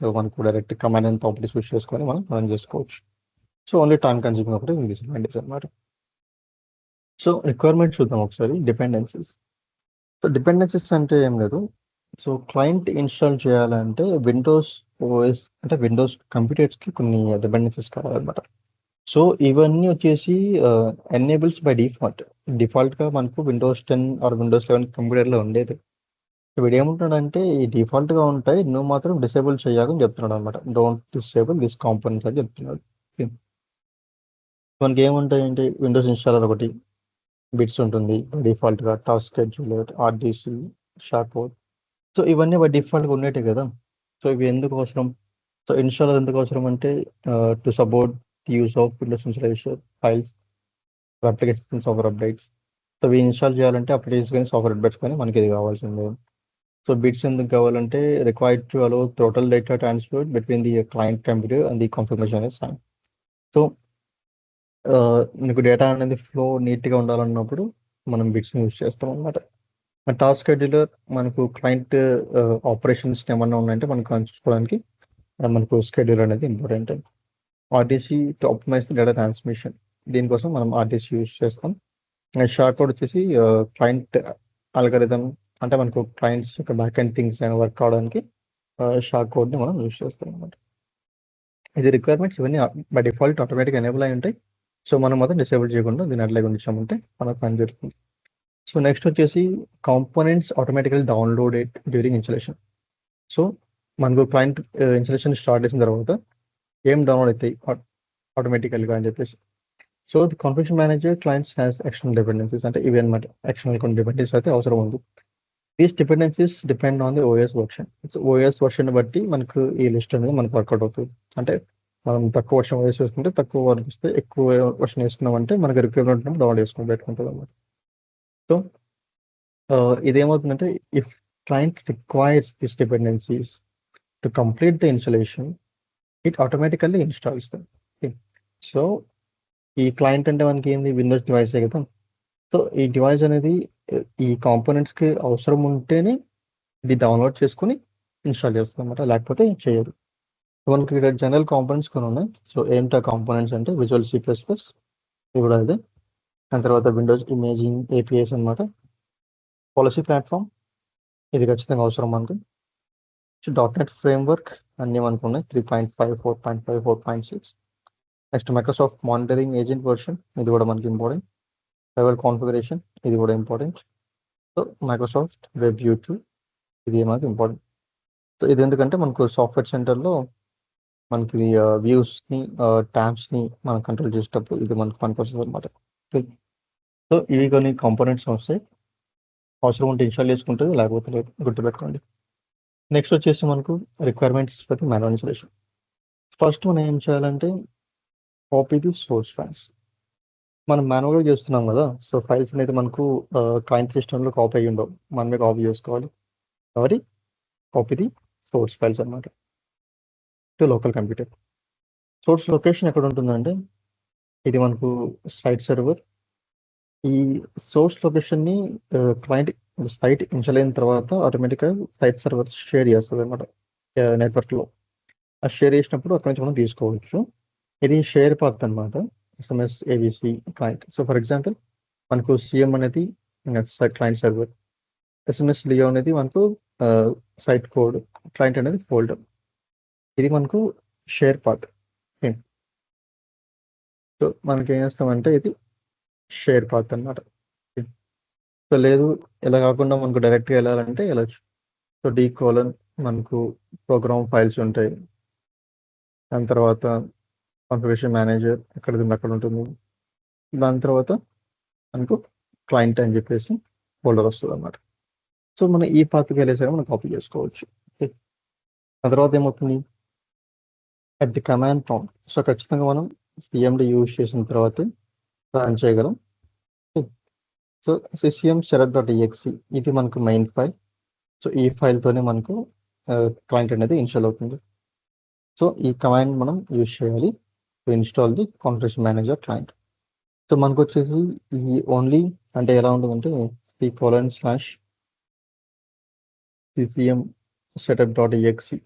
సో మనకు direct command and properties use చేసుకొని మనం రన్ చేసుకోవచ్చు. సో ఓన్లీ టైం కన్జ్యూమింగ్ ఒకటి డిసడ్వాంటేజ్ అనమాట. సో రిక్వైర్మెంట్ చూద్దాం ఒకసారి. డిపెండెన్సీస్. సో డిపెండెన్సీస్ అంటే ఏం లేదు. సో క్లయింట్ ఇన్స్టాల్ చేయాలంటే విండోస్ ఓఎస్ అంటే విండోస్ కంప్యూటర్స్కి కొన్ని డిపెండెన్సీస్ కావాలన్నమాట. సో ఇవన్నీ వచ్చేసి ఎనేబుల్స్ బై డిఫాల్ట్గా మనకు విండోస్ 10 ఆర్ విండోస్ 11 కంప్యూటర్లో ఉండేది. వీడు ఏమంటున్నాడంటే ఈ డిఫాల్ట్గా ఉంటాయి, నువ్వు మాత్రం డిసేబుల్ చేయాలని చెప్తున్నాడు అనమాట. డోంట్ డిసేబుల్ దిస్ కాంపోనెంట్స్ అని చెప్తున్నాడు. మనకి ఏముంటాయంటే విండోస్ ఇన్స్టాలర్ ఒకటి బిట్స్ ఉంటుంది డిఫాల్ట్గా, టాస్క్ షెడ్యూలర్, ఆర్డిసి, షార్ట్కోడ్. సో ఇవన్నీ బై డిఫాల్ట్గా ఉండేవి కదా. సో ఇవి ఎందుకు అవసరం? సో ఇన్స్టాలర్ ఎందుకు అవసరం అంటే to support the use of Windows installation files, application software updates. So ఇవి ఇన్స్టాల్ చేయాలంటే అప్లికేషన్స్ కానీ సాఫ్ట్వేర్ అప్డేట్స్ కానీ మనకి ఇది కావాల్సిందే. సో బిట్స్ ఎందుకు కావాలంటే required to allow total data transfer between the client computer and the confirmation is sign. So మీకు డేటా అనేది ఫ్లో నీట్గా ఉండాలన్నప్పుడు మనం బిట్స్ని యూజ్ చేస్తాం అనమాట. టాస్క్ షెడ్యూలర్ మనకు క్లయింట్ ఆపరేషన్స్ ఏమన్నా ఉన్నాయంటే మనం చూసుకోవడానికి మనకు షెడ్యూలర్ అనేది important. RTC to optimise data transmission, దీనికోసం మనం ఆర్టీసీ యూజ్ చేస్తాం. షార్ట్ కోడ్ వచ్చేసి క్లయింట్ అల్గరిథం అంటే మనకు క్లయింట్స్ యొక్క బ్యాక్ అండ్ థింగ్స్ అయినా వర్క్ అవడానికి షార్ట్ కోడ్ని మనం యూజ్ చేస్తాం అనమాట. ఇది రిక్వైర్మెంట్స్ ఇవన్నీ బై డిఫాల్ట్ ఆటోమేటిక్ ఎనేబుల్ అయి ఉంటాయి. సో మనం మాత్రం డిసేబుల్ చేయకుండా దీన్ని అట్లాగే ఉంచామంటే మనకు పని జరుగుతుంది. సో నెక్స్ట్ వచ్చేసి components automatical downloaded during installation. So మనకు క్లయింట్ ఇన్స్టాలేషన్ స్టార్ట్ చేసిన తర్వాత ఏం డౌన్లోడ్ అవుతాయి ఆటోమేటికల్గా అని చెప్పేసి. So the configuration manager clients has external dependencies, అంటే ఇవి అనమాట ఎక్స్టర్నల్ కొన్ని డిపెండెన్సీస్ అయితే అవసరం ఉంది. These dependencies depend on the OS version. OS version బట్టి మనకు ఈ లిస్ట్ అనేది మనకు వర్కౌట్ అవుతుంది. అంటే మనం తక్కువ వర్షన్ ఓఎస్ వేసుకుంటే తక్కువ వర్క్ వస్తే, ఎక్కువ వర్షన్ వేసుకున్నామంటే మనకు రిక్వైర్మెంట్ ఉన్నప్పుడు డౌన్లోడ్ చేసుకుని పెట్టుకుంటుంది అనమాట. సో ఇదేమవుతుందంటే if client requires this dependencies to complete the installation it automatically installs them. So ఈ క్లయింట్ అంటే మనకి ఏంది, విండోస్ డివైసే కదా. సో ఈ డివైస్ అనేది ఈ కాంపోనెంట్స్కి అవసరం ఉంటేనే ఇది డౌన్లోడ్ చేసుకుని ఇన్స్టాల్ చేస్తుంది అనమాట, లేకపోతే చేయదు. మనకి ఇక్కడ జనరల్ కాంపోనెంట్స్ కొన్ని ఉన్నాయి. సో ఏంటో కాంపోనెంట్స్ అంటే విజువల్ C++, ఇది కూడా అదే. దాని తర్వాత విండోస్ ఇమేజింగ్ APIs అనమాట. పాలసీ ప్లాట్ఫామ్, ఇది ఖచ్చితంగా అవసరం మనకి. సో .NET ఫ్రేమ్వర్క్ అన్నీ మనకు ఉన్నాయి, 3.5, 4.5, 4.6. Next Microsoft monitoring agent version, ఇది కూడా మనకి ఇంపార్టెంట్. లెవెల్ కాన్ఫిగరేషన్, ఇది కూడా important. So Microsoft web U2, ఇది మనకి ఇంపార్టెంట్. సో ఇది ఎందుకంటే మనకు సాఫ్ట్వేర్ సెంటర్లో మనకి వ్యూస్ని ట్యాబ్స్ని మనం కంట్రోల్ చేసేటప్పుడు ఇది మనకు పనికొస్తుంది అనమాట. సో ఇవి కొన్ని కాంపోనెంట్స్ వస్తాయి, అవసరం ఉంటే ఇన్స్టాల్ చేసుకుంటుంది, లేకపోతే లేదు, గుర్తుపెట్టుకోండి. నెక్స్ట్ వచ్చేసి మనకు రిక్వైర్మెంట్స్ ప్రతి మాన్యువల్ ఇన్స్టాలేషన్. ఫస్ట్ మనం ఏం చేయాలంటే కాపీ ది సోర్స్ ఫైల్స్. మనం మాన్యువల్గా చేస్తున్నాం కదా, సో ఫైల్స్ అనేది మనకు క్లయింట్ సిస్టంలో కాపీ అయ్యి ఉండవు, మనమే కాపీ చేసుకోవాలి. కాబట్టి కాపీ ది సోర్స్ ఫైల్స్ అనమాట to local computer. Source location ఎక్కడ ఉంటుందంటే ఇది మనకు సైట్ సర్వర్. ఈ సోర్స్ లొకేషన్ని క్లయింట్ సైట్ ఇన్స్టాల్ అయిన తర్వాత ఆటోమేటిక్గా సైట్ సర్వర్ షేర్ చేస్తుంది అనమాట నెట్వర్క్లో. ఆ షేర్ చేసినప్పుడు అక్కడ నుంచి మనం తీసుకోవచ్చు. ఇది షేర్ పాత్ అనమాట, SMS ABC client. So for example మనకు CM అనేది క్లయింట్ సర్వర్, SMS లియో అనేది మనకు సైట్ కోడ్, క్లయింట్ అనేది ఫోల్డర్. ఇది మనకు షేర్ పాత్. సో మనకి ఏం చేస్తామంటే ఇది షేర్ పాత్ అనమాట. సో లేదు ఇలా కాకుండా మనకు డైరెక్ట్గా వెళ్ళాలంటే వెళ్ళచ్చు. సో D: మనకు ప్రోగ్రామ్ ఫైల్స్ ఉంటాయి, దాని తర్వాత కాన్ఫిగరేషన్ మేనేజర్ ఎక్కడ అక్కడ ఉంటుంది, దాని తర్వాత మనకు క్లయింట్ అని చెప్పేసి ఫోల్డర్ వస్తుంది అన్నమాట. సో మనం ఈ పాత్కి వెళ్ళేసరికి మనం కాపీ చేసుకోవచ్చు. ఓకే, ఆ తర్వాత ఏమవుతుంది, at the command prompt. So ఖచ్చితంగా మనం సిఎండి యూజ్ చేసిన తర్వాత రన్ చేయగలం. సో సిసిఎం setup.exe ఇది మనకు మెయిన్ ఫైల్. సో ఈ ఫైల్తోనే మనకు క్లయింట్ అనేది ఇన్స్టాల్ అవుతుంది. సో ఈ కమాండ్ మనం యూజ్ చేయాలి to install the configuration manager client. So మనకు వచ్చేసి ఈ ఓన్లీ అంటే ఎలా ఉంటుందంటే c:/ccm setup.exe.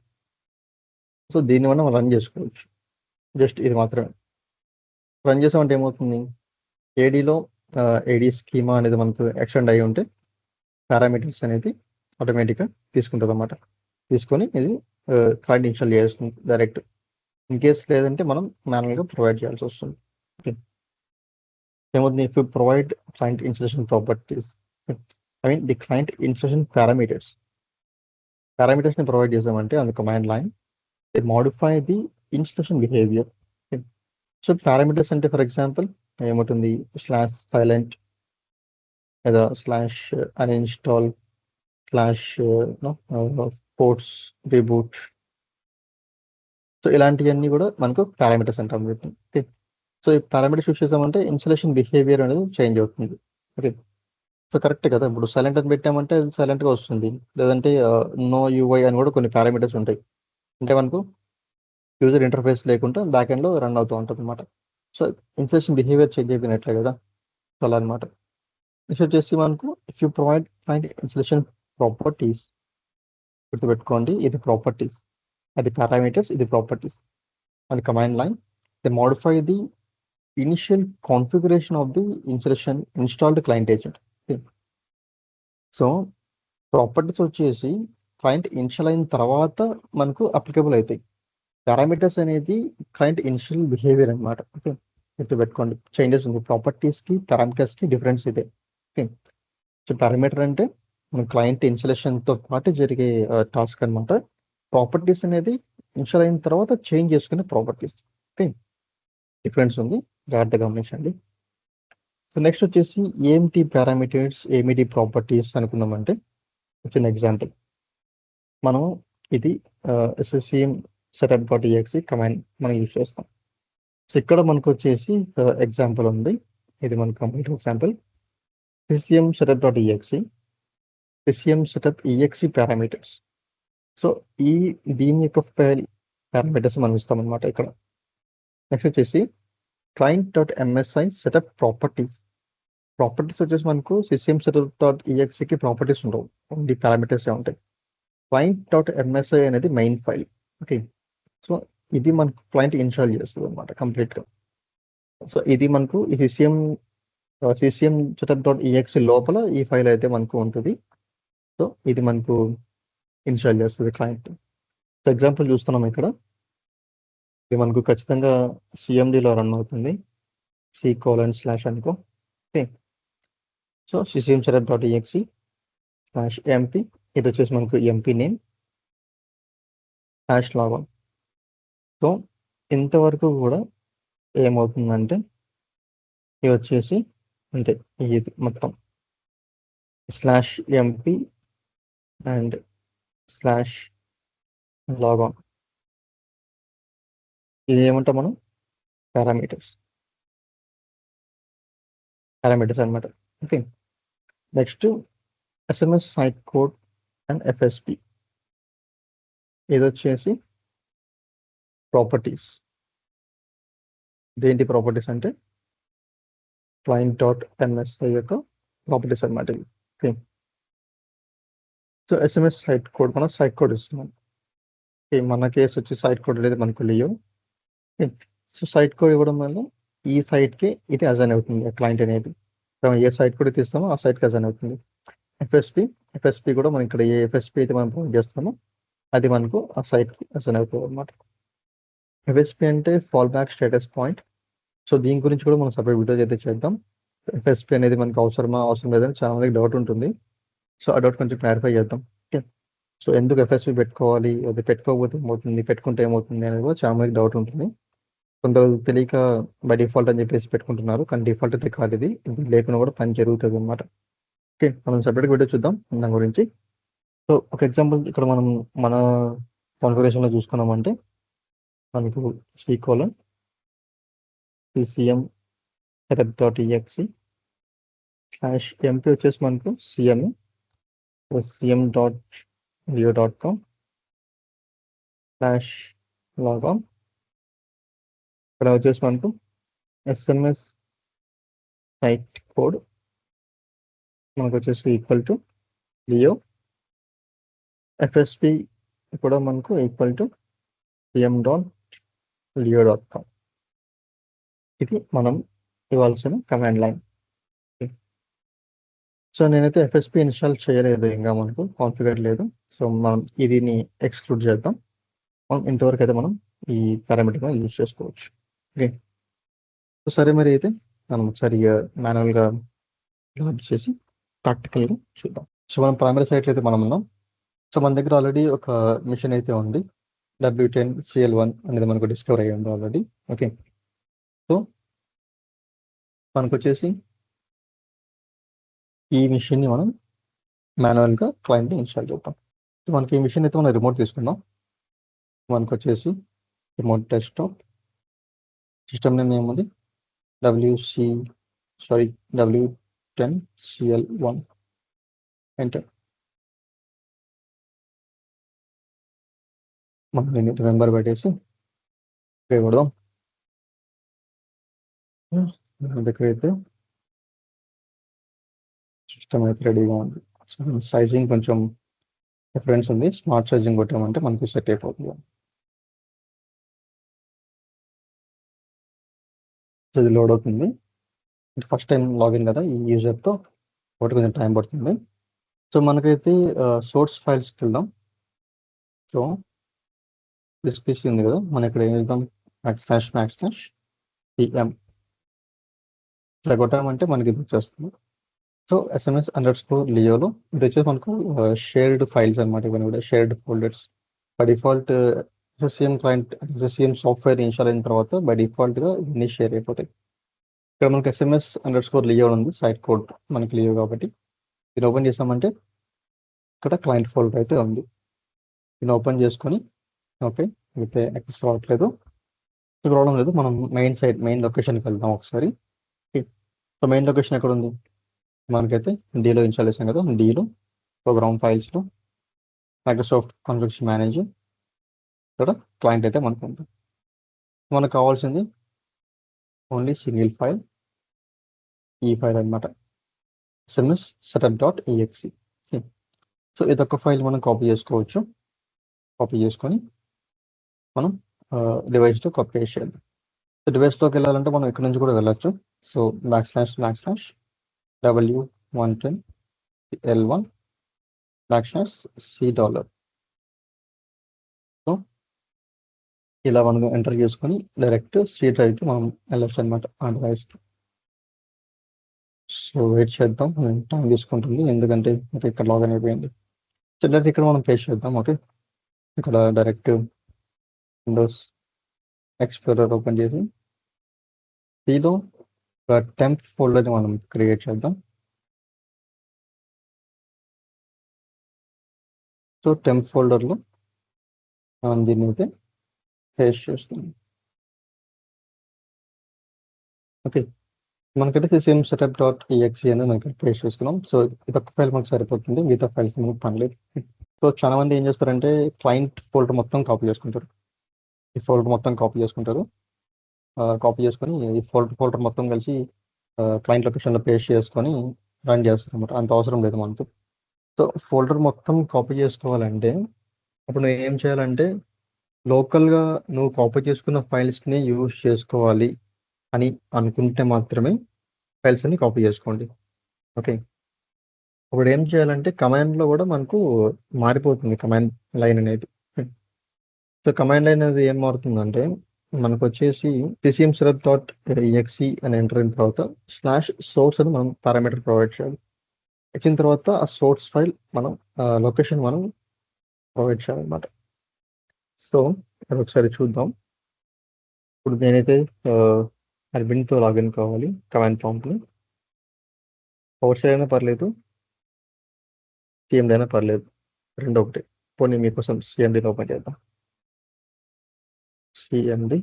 సో దీన్ని మనం రన్ చేసుకోవచ్చు. జస్ట్ ఇది మాత్రమే రన్ చేసామంటే ఏమవుతుంది, ఏడీలో ఏడీ స్కీమా అనేది మనకు ఎక్స్టెండ్ అయి ఉంటే పారామీటర్స్ అనేది ఆటోమేటిక్గా తీసుకుంటుంది అన్నమాట. తీసుకొని ఇది క్లయింట్ ఇన్స్టాల్ చేస్తుంది డైరెక్ట్. ఇన్ కేస్ లేదంటే మనం మాన్యువల్గా ప్రొవైడ్ చేయాల్సి వస్తుంది. ఓకే, ఏమవుతుంది, if you provide client installation properties, I mean the client installation పారామీటర్స్ని ప్రొవైడ్ చేసామంటే on the command line the modify the installation behaviour. So parameters అంటే ఫర్ ఎగ్జాంపుల్ ఏముంటుంది, /silent లేదా /uninstall /ports reboot. సో ఇలాంటివన్నీ కూడా మనకు parameters అంటాం. Okay, so ఈ పారామీటర్స్ యూస్ చేసామంటే ఇన్స్టాలేషన్ బిహేవియర్ అనేది చేంజ్ అవుతుంది. ఓకే, సో కరెక్ట్ కదా. ఇప్పుడు సైలెంట్ అని పెట్టామంటే అది సైలెంట్గా వస్తుంది, లేదంటే నో యూఐ అని కూడా కొన్ని పారామీటర్స్ ఉంటాయి. అంటే మనకు యూజర్ ఇంటర్ఫేస్ లేకుండా బ్యాక్ ఎండ్లో రన్ అవుతూ ఉంటుంది అనమాట. సో ఇన్స్టాలేషన్ బిహేవియర్ చేంజ్ అయిపోయినట్లే కదా. సో అలా అనమాట. నెక్స్ట్ వచ్చేసి మనకు if you provide client installation properties, గుర్తుపెట్టుకోండి ఇది ప్రాపర్టీస్, అది పారామీటర్స్, ఇది properties. And command line they modify the initial configuration of the installed client agent. So properties వచ్చేసి క్లయింట్ ఇన్స్టాల్ అయిన తర్వాత మనకు అప్లికబుల్ అవుతాయి. పారామీటర్స్ అనేది క్లయింట్ ఇనిషియల్ బిహేవియర్ అనమాట. ఓకే, గుర్తుపెట్టుకోండి చేంజెస్ ఉంది. ప్రాపర్టీస్కి పారామీటర్స్కి డిఫరెన్స్ ఇదే. ఓకే, సో పారామీటర్ అంటే మన క్లయింట్ ఇన్స్టాలేషన్తో పాటు జరిగే టాస్క్ అనమాట. ప్రాపర్టీస్ అనేది ఇన్స్టాల్ అయిన తర్వాత చేంజ్ చేసుకునే ప్రాపర్టీస్. ఓకే, డిఫరెన్స్ ఉంది, జాగ్రత్తగా గమనించండి. సో నెక్స్ట్ వచ్చేసి ఏమిటి పారామీటర్స్, ఏమిటి ప్రాపర్టీస్ అనుకున్నామంటే చిన్న ఎగ్జాంపుల్. మనం ఇది ccm setup.exe కమాండ్ మనం యూజ్ చేస్తాం. సో ఇక్కడ మనకు వచ్చేసి ఎగ్జాంపుల్ ఉంది, ఇది మన complete example. ccm setup.exe ccm setup exe parameters. So దీని యొక్క పారామీటర్స్ మనం ఇస్తాం అనమాట ఇక్కడ. నెక్స్ట్ వచ్చేసి client.msi సెటప్ ప్రాపర్టీస్. ప్రాపర్టీస్ వచ్చేసి మనకు ccm setup.exeకి ప్రాపర్టీస్ ఉండవు, ఓన్లీ పారామీటర్స్ ఉంటాయి. client.msi అనేది మెయిన్ ఫైల్. ఓకే, సో ఇది మనకు క్లయింట్ ఇన్స్టాల్ చేస్తుంది అనమాట కంప్లీట్గా. సో ఇది మనకు ఈ ccm setup.exe లోపల ఈ ఫైల్ అయితే మనకు ఉంటుంది. సో ఇది మనకు ఇన్స్టాల్ చేస్తుంది క్లయింట్. సో ఎగ్జాంపుల్ చూస్తున్నాం ఇక్కడ, ఇది మనకు ఖచ్చితంగా సిఎండిలో రన్ అవుతుంది, c:/ అనుకో. ఓకే, సో ccm setup.exe/mp ఇది వచ్చేసి మనకు ఎంపీ నేమ్ /logon. సో ఇంతవరకు కూడా ఏమవుతుందంటే ఇది వచ్చేసి అంటే ఇది మొత్తం /mp అండ్ /logon ఇది ఏమంటాం మనం పారామీటర్స్ అనమాట. Okay, next SMS site code and FSP ఇది వచ్చేసి ప్రాపర్టీస్. దేంటి ప్రాపర్టీస్ అంటే client.msi యొక్క ప్రాపర్టీస్ అనమాట ఇది. Okay, so SMS site code మనం సైట్ కోడ్ ఇస్తున్నాం. ఓకే, మన కేసు వచ్చి సైట్ కోడ్ అనేది మనకు లేవు. సో సైట్ కోడ్ ఇవ్వడం వల్ల ఈ సైట్కి ఇది అజైన్ అవుతుంది క్లయింట్ అనేది. మనం ఏ సైట్ కోడ్ తీస్తామో ఆ సైట్కి అజైన్ అవుతుంది. FSP కూడా మనం ఇక్కడ ఏ FSP అయితే మనం ప్రొవైడ్ చేస్తామో అది మనకు ఆ సైట్కి అసైన్ అవుతుంది అనమాట. FSP అంటే fall back status point. So దీని గురించి కూడా మనం సపరేట్ వీడియోస్ అయితే చేద్దాం. FSP అనేది మనకు అవసరం లేదని చాలా మందికి డౌట్ ఉంటుంది. సో ఆ డౌట్ కొంచెం క్లారిఫై చేద్దాం. ఓకే, సో ఎందుకు FSP పెట్టుకోవాలి, అది పెట్టుకోకపోతే ఏమవుతుంది, పెట్టుకుంటే ఏమవుతుంది అనేది కూడా చాలా మందికి డౌట్ ఉంటుంది. కొందరు తెలియక బై డిఫాల్ట్ అని చెప్పేసి పెట్టుకుంటున్నారు, కానీ డిఫాల్ట్ అయితే కాదు, ఇది లేకుండా కూడా పని జరుగుతుంది అనమాట. ఓకే, మనం సపరేట్గా వీడియో చూద్దాం దాని గురించి. సో ఒక ఎగ్జాంపుల్ ఇక్కడ మనం మన కాన్ఫిగరేషన్లో చూసుకున్నామంటే మనకు C:, PCM setup.exe /mp వచ్చేసి మనకు cm.leo.com /logon. ఇక్కడ వచ్చేసి మనకు SMS సైట్ కోడ్ మనకు వచ్చేసి ఈక్వల్ టు లియో. FSP కూడా మనకు ఈక్వల్ టు cm.leo.com. ఇది మనం ఇవ్వాల్సిన కమాండ్ లైన్. సో నేనైతే FSP ఇన్స్టాల్ చేయలేదు, ఇంకా మనకు కాన్ఫిగర్ లేదు. సో మనం ఇదిని ఎక్స్క్లూడ్ చేద్దాం. ఇంతవరకు అయితే మనం ఈ పారామీటర్ యూజ్ చేసుకోవచ్చు. ఓకే, సో సరే, మరి అయితే మనం ఒకసారి మాన్యువల్గా లాంచ్ చేసి ప్రాక్టికల్గా చూద్దాం. సో మనం ప్రైమరీ సైట్లో అయితే మనం ఉన్నాం. సో మన దగ్గర ఆల్రెడీ ఒక మిషన్ అయితే ఉంది, W10CL1 అనేది మనకు డిస్కవర్ అయ్యి ఉంది ఆల్రెడీ. ఓకే, సో మనకు వచ్చేసి ఈ మిషన్ని మనం మాన్యువల్గా క్లయింట్ని ఇన్స్టాల్ చేద్దాం. సో మనకి ఈ మిషన్ అయితే మనం రిమోట్ తీసుకుందాం. మనకు వచ్చేసి రిమోట్ డెస్క్టాప్, సిస్టమ్ నేమ్ ఏముంది W10CL1, ఎంటర్. మనం దీన్ని రిమెంబర్ పెట్టేసి కొడదాం. దగ్గర అయితే సిస్టమ్ అయితే రెడీగా ఉంది. సైజింగ్ కొంచెం డిఫరెన్స్ ఉంది, స్మార్ట్ సైజింగ్ కొట్టామంటే మనకు సెట్ అయిపోతుంది. ఇది లోడ్ అవుతుంది. ఫస్ట్ టైం లాగిన్ కదా ఈ యూజర్తో, ఒకటి కొంచెం టైం పడుతుంది. సో మనకైతే సోర్స్ ఫైల్స్కి వెళ్దాం. సో దిస్ పీసీ ఉంది కదా, మనం ఇక్కడ ఏం చేద్దాం, //em ఇలా కొట్టామంటే మనకి ఇది వచ్చేస్తుంది. సో SMS_Leoలో ఇది వచ్చేసి మనకు షేర్డ్ ఫైల్స్ అనమాట. ఇవన్నీ కూడా shared folders. By default SSCM client SSCM software install అయిన తర్వాత బై డిఫాల్ట్గా ఇవన్నీ షేర్ అయిపోతాయి. ఇక్కడ మనకి SMS_Leo ఉంది, సైట్ కోడ్ మనకి లియో కాబట్టి. ఇది ఓపెన్ చేసామంటే ఇక్కడ క్లయింట్ ఫోల్డర్ అయితే ఉంది. దీన్ని ఓపెన్ చేసుకొని ఓకే అయితే యాక్సెస్ రావట్లేదు, రావడం లేదు. మనం మెయిన్ లొకేషన్కి వెళ్దాం ఒకసారి. సో మెయిన్ లొకేషన్ ఎక్కడ ఉంది, మనకైతే డీలో ఇన్స్టాల్ చేసాం కదా, డీలో ప్రోగ్రామ్ ఫైల్స్లో మైక్రోసాఫ్ట్ కాన్ఫిగరేషన్ మేనేజర్, ఇక్కడ క్లయింట్ అయితే మనకు ఉంది. మనకు కావాల్సింది ఓన్లీ సింగిల్ ఫైల్, ఈ ఫైల్ అనమాట, SMS setup.exe. సో ఇదొక ఫైల్ మనం కాపీ చేసుకోవచ్చు. కాపీ చేసుకొని మనం డివైస్లో కాపీ చేసేద్దాం. సో డివైస్లోకి వెళ్ళాలంటే మనం ఇక్కడ నుంచి కూడా వెళ్ళచ్చు. So //W110L1 $C. సో ఇలా మనం ఎంటర్ చేసుకొని డైరెక్ట్ C డ్రైవ్కి మనం వెళ్ళచ్చు అనమాట ఆ డివైస్కి. సో వెయిట్ చేద్దాం, టైం తీసుకుంటుంది ఎందుకంటే ఇక్కడ లాగిన్ అయిపోయింది. సో డైరెక్ట్ ఇక్కడ మనం పేస్ట్ చేద్దాం. ఓకే, ఇక్కడ డైరెక్ట్ విండోస్ ఎక్స్ప్లోరర్ ఓపెన్ చేసి Cలో ఒక టెంప్ ఫోల్డర్ని మనం క్రియేట్ చేద్దాం. సో టెంప్ ఫోల్డర్లో మనం దీన్ని అయితే పేస్ట్ చేస్తాం. ఓకే, మనకైతే CCM setup.exe అనేది మనకి పేస్ట్ చేసుకున్నాం. సో ఇదొక ఫైల్ మనకు సరిపోతుంది, మిగతా ఫైల్స్ మనకు పనిలేదు. సో చాలా మంది ఏం చేస్తారంటే క్లయింట్ ఫోల్డర్ మొత్తం కాపీ చేసుకుంటారు. ఈ ఫోల్డర్ మొత్తం కాపీ చేసుకొని ఈ ఫోల్డర్ మొత్తం కలిసి క్లయింట్ లొకేషన్లో పేస్ట్ చేసుకొని రన్ చేస్తారు అనమాట. అంత అవసరం లేదు మనకు. సో ఫోల్డర్ మొత్తం కాపీ చేసుకోవాలంటే అప్పుడు నువ్వు ఏం చేయాలంటే లోకల్గా నువ్వు కాపీ చేసుకున్న ఫైల్స్ని యూజ్ చేసుకోవాలి అని అనుకుంటే మాత్రమే ఫైల్స్ అన్ని కాపీ చేసుకోండి. ఓకే, ఇప్పుడు ఏం చేయాలంటే కమాండ్లో కూడా మనకు మారిపోతుంది కమాండ్ లైన్ అనేది. సో కమాండ్ లైన్ అనేది ఏం మారుతుందంటే మనకు వచ్చేసి CCM setup.exe అని ఎంటర్ అయిన తర్వాత /source అని మనం పారామీటర్ ప్రొవైడ్ చేయాలి. ఇచ్చిన తర్వాత ఆ సోర్స్ ఫైల్ మనం లొకేషన్ మనం ప్రొవైడ్ చేయాలన్నమాట. సో ఒకసారి చూద్దాం. ఇప్పుడు నేనైతే అడ్మిన్తో లాగిన్ కావాలి కమాండ్ ప్రాంప్ట్ని. పవర్ షెల్ అయినా పర్లేదు, సిఎండి అయినా పర్లేదు, రెండు ఒకటి. పోనీ మీకోసం సిఎండిని ఓపెన్ చేద్దాం. CMD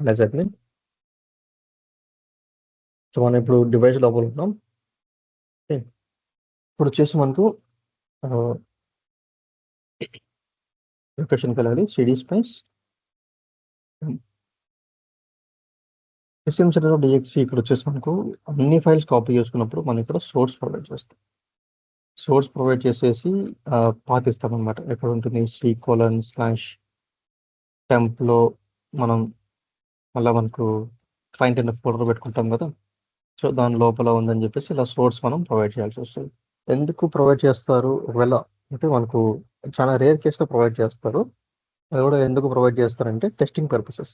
as admin. సో మనం ఇప్పుడు డివైస్ లోపల ఉన్నాం. ఇప్పుడు వచ్చేసి మనకు లొకేషన్కి వెళ్ళాలి, సిడి స్పేస్ సిస్టమ్ సెటప్ డిఎక్సి. ఇక్కడ వచ్చేసి మనకు అన్ని ఫైల్స్ కాపీ చేసుకున్నప్పుడు మనం ఇక్కడ సోర్స్ ప్రొవైడ్ చేస్తాం. సోర్స్ ప్రొవైడ్ చేసేసి పాత్ ఇస్తాం అనమాట. ఎక్కడ ఉంటుంది C:/temp లో మనం మళ్ళీ మనకు క్లయింట్ అనే ఫోల్డర్ పెట్టుకుంటాం కదా. సో దాని లోపల ఉందని చెప్పేసి ఇలా సోర్స్ మనం ప్రొవైడ్ చేయాల్సి వస్తుంది. ఎందుకు ప్రొవైడ్ చేస్తారు? ఒకవేళ అంటే మనకు చాలా రేర్ కేసులో ప్రొవైడ్ చేస్తారు. అది కూడా ఎందుకు ప్రొవైడ్ చేస్తారంటే టెస్టింగ్ పర్పసెస్.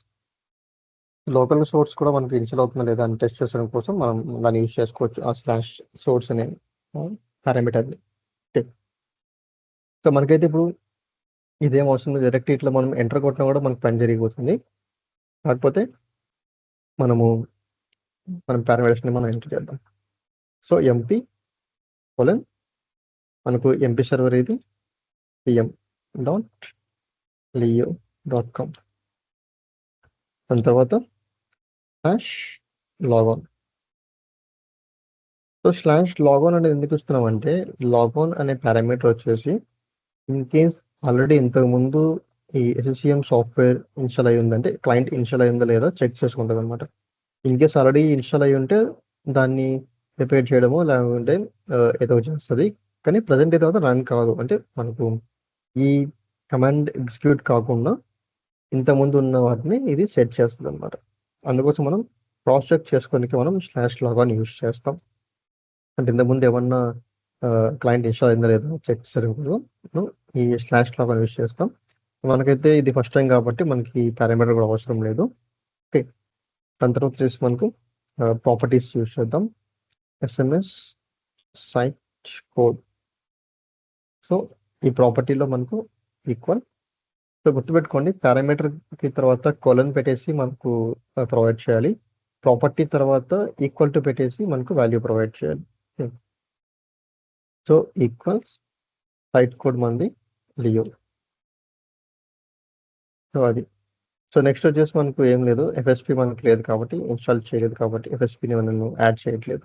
లోకల్ సోర్స్ కూడా మనకి ఇన్స్టాల్ అవుతుందా లేదా అని టెస్ట్ చేసడం కోసం మనం దాన్ని యూజ్ చేసుకోవచ్చు, ఆ /source అనే పారామీటర్ని. సో మనకైతే ఇప్పుడు ఇదేం అవసరం లేదు, డైరెక్ట్ ఇట్లా మనం ఎంటర్ కొట్టినా కూడా మనకు పని జరిగిపోతుంది. కాకపోతే మనం పారామీటర్స్ని మనం ఎంటర్ చేద్దాం. సో ఎంపీ కోలన్ మనకు ఎంపీ సర్వర్ ఇది cm.leo.com. దాని తర్వాత /logon. సో /logon అనేది ఎందుకు ఇస్తున్నామంటే లాగాన్ అనే పారామీటర్ వచ్చేసి ఇన్ కేస్ ఆల్రెడీ ఇంతకుముందు ఈ SCCM సాఫ్ట్వేర్ ఇన్స్టాల్ అయ్యి ఉందంటే క్లయింట్ ఇన్స్టాల్ అయ్యిందో లేదా చెక్ చేసుకుంటుంది అనమాట. ఇన్ కేస్ ఆల్రెడీ ఇన్స్టాల్ అయ్యి ఉంటే దాన్ని రిపేర్ చేయడమో లేకుంటే ఏదో చేస్తుంది. కానీ ప్రజెంట్ అయితే రన్ కాదు, అంటే మనకు ఈ కమాండ్ ఎగ్జిక్యూట్ కాకుండా ఇంతకుముందు ఉన్న వాటిని ఇది సెట్ చేస్తుంది అనమాట. అందుకోసం మనం క్రాస్ చెక్ చేసుకోనికి మనం /logon యూజ్ చేస్తాం. అంటే ఇంతకుముందు ఏమన్నా క్లయింట్ ఇన్స్టాల్ అయిందో లేదో చెక్ చేయడం ఈ /logon యూజ్ చేస్తాం. మనకైతే ఇది ఫస్ట్ టైం కాబట్టి మనకి పారామీటర్ కూడా అవసరం లేదు. ఓకే, దాని తర్వాత వచ్చేసి మనకు ప్రాపర్టీస్ యూజ్ చేద్దాం. SMS site code. సో ఈ ప్రాపర్టీలో మనకు ఈక్వల్. సో గుర్తుపెట్టుకోండి, పారామీటర్కి తర్వాత కోలన్ పెట్టేసి మనకు ప్రొవైడ్ చేయాలి. ప్రాపర్టీ తర్వాత ఈక్వల్ టు పెట్టేసి మనకు వాల్యూ ప్రొవైడ్ చేయాలి. సో ఈక్వల్స్ సైట్ కోడ్ మంది లియో. సో అది. సో నెక్స్ట్ వచ్చేసి మనకు ఏం లేదు, FSP మనకు లేదు కాబట్టి ఇన్స్టాల్ చేయలేదు కాబట్టి FSPని మనం యాడ్ చేయట్లేదు.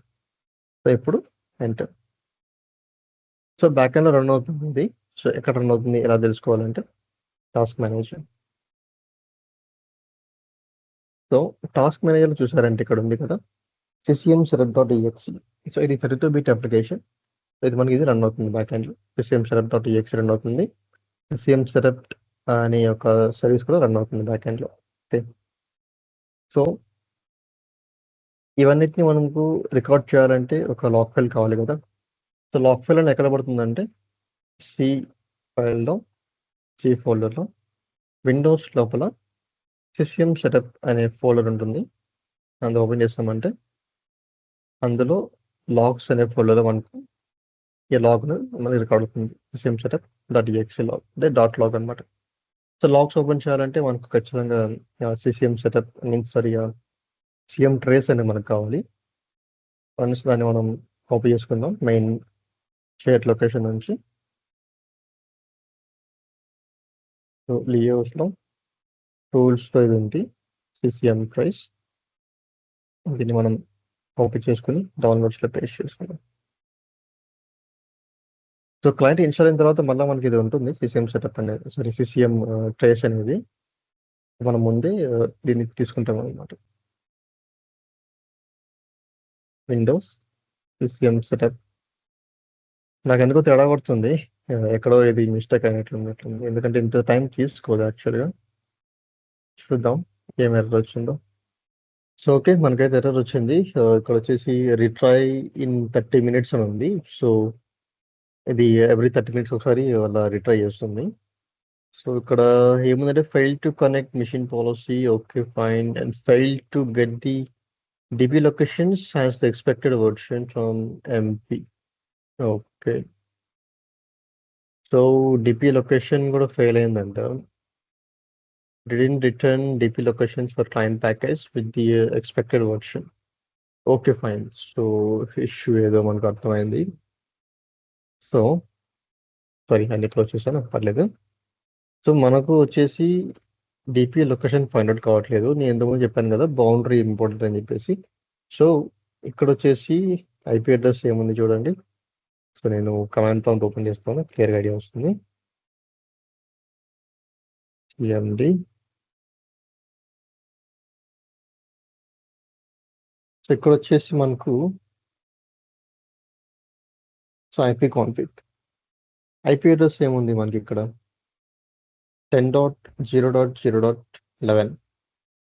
సో ఇప్పుడు ఎంటర్. సో బ్యాక్ ఎండ్లో రన్ అవుతుంది ఇది. సో ఎక్కడ రన్ అవుతుంది ఎలా తెలుసుకోవాలంటే task manager. So task manager చూసారంటే ఇక్కడ ఉంది కదా CCM setup.exe. సో ఇది 32-bit అప్లికేషన్. ఇది మనకి ఇది రన్ అవుతుంది బ్యాక్ ఎండ్లో. CCM setup.exe రన్ అవుతుంది. CCM setup అనే ఒక సర్వీస్ కూడా రన్ అవుతుంది బ్యాక్ ఎండ్లో. ఓకే, సో ఇవన్నిటిని మనకు రికార్డ్ చేయాలంటే ఒక లాక్ ఫైల్ కావాలి కదా. సో లాక్ ఫైల్ అని ఎక్కడ పడుతుందంటే C ఫైల్లో, C ఫోల్డర్లో, విండోస్ లోపల CCM సెటప్ అనే ఫోల్డర్ ఉంటుంది. అందులో ఓపెన్ చేస్తామంటే అందులో లాగ్స్ అనే ఫోల్డర్లో మనకు ఈ లాగ్ను మనకి రికార్డ్ అవుతుంది. CCM setup.exe లాగ్ అంటే .log అనమాట. సో లాగ్స్ ఓపెన్ చేయాలంటే మనకు ఖచ్చితంగా CCM setup means CM trace అనేది మనకు కావాలి. వన్స్ దాన్ని మనం కాపీ చేసుకుందాం మెయిన్ షేర్ లొకేషన్ నుంచి. సో లియోస్లో టూల్స్లో ఇది ఉంది CCM ట్రేస్. దీన్ని మనం కాపీ చేసుకుని డౌన్లోడ్స్లో పేస్ట్ చేసుకుందాం. సో క్లయింట్ ఇన్స్టాల్ అయిన తర్వాత మళ్ళీ మనకి ఇది ఉంటుంది CCM సెటప్ అనేది, సారీ CCM ట్రేస్ అనేది. మనం ముందే దీన్ని తీసుకుంటాం అనమాట. Windows CCM setup. నాకు ఎందుకో తేడా కొడుతుంది, ఎక్కడో ఇది మిస్టేక్ అయినట్లుంది. ఎందుకంటే ఇంత టైం తీసుకోదు యాక్చువల్గా. చూద్దాం ఏం ఎర్రర్ వచ్చిందో. సో ఓకే, మనకైతే ఎర్రర్ వచ్చింది. ఇక్కడ వచ్చేసి రిట్రై ఇన్ 30 minutes అని ఉంది. సో ఇది ఎవ్రీ 30 minutes ఒకసారి వాళ్ళ రిట్రై చేస్తుంది. సో ఇక్కడ ఏముందంటే fail to connect mission policy. Okay fine. And fail to get the DB locations has the expected version from MP. Okay, so DP location కూడా fail అయిందంట. didn't return DP locations for client package with the expected version. Okay fine. So issue ఏదో మనకు అర్థమైంది. So sorry అన్ని close చేశాను, పర్లేదు. So మనకు వచ్చేసి డిపి లొకేషన్ ఫైండ్ అవుట్ కావట్లేదు. నేను ఎంతమంది చెప్పాను కదా బౌండరీ ఇంపార్టెంట్ అని చెప్పేసి. సో ఇక్కడ వచ్చేసి ఐపీ అడ్రస్ ఏముంది చూడండి. సో నేను కమాండ్ ప్రాంప్ట్ ఓపెన్ చేస్తాను, క్లియర్ ఐడియా వస్తుంది. సిఎండి. సో ఇక్కడ వచ్చేసి మనకు so IP config IP address ఏముంది మనకి ఇక్కడ 10.0.0.11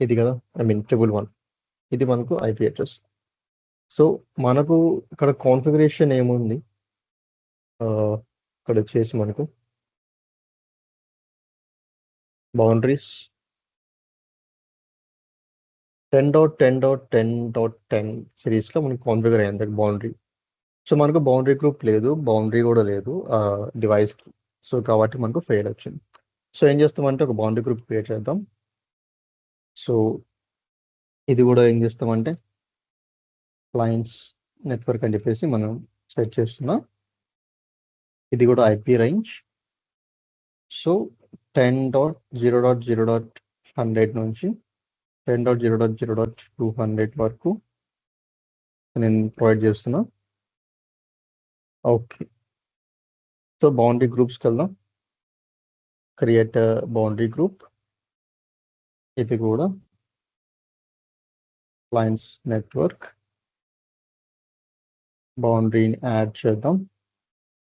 ఇది కదా, ఐ మీన్ 111. ఇది మనకు ఐపీ అడ్రస్. సో మనకు ఇక్కడ కాన్ఫిగరేషన్ ఏముంది, ఇక్కడ వచ్చేసి మనకు బౌండరీస్ 10.10.10.10 సిరీస్లో మనకు కాన్ఫిగర్ అయ్యింది బౌండరీ. సో మనకు బౌండరీ గ్రూప్ లేదు, బౌండరీ కూడా లేదు డివైస్కి. సో కాబట్టి మనకు ఫెయిల్ వచ్చింది. సో ఏం చేస్తామంటే ఒక బౌండరీ గ్రూప్ క్రియేట్ చేద్దాం. సో ఇది కూడా ఏం చేస్తామంటే క్లయింట్స్ నెట్వర్క్ అని చెప్పేసి మనం సెట్ చేస్తున్నాం. ఇది కూడా ఐపీ రేంజ్. సో 10.0.0.100 నుంచి 10.0.0.200 వరకు నేను ప్రొవైడ్ చేస్తున్నా. ఓకే. సో బౌండరీ గ్రూప్స్కి వెళ్దాం. Create boundary group. ఇది కూడా క్లయింట్స్ నెట్వర్క్ బౌండరీని యాడ్ చేద్దాం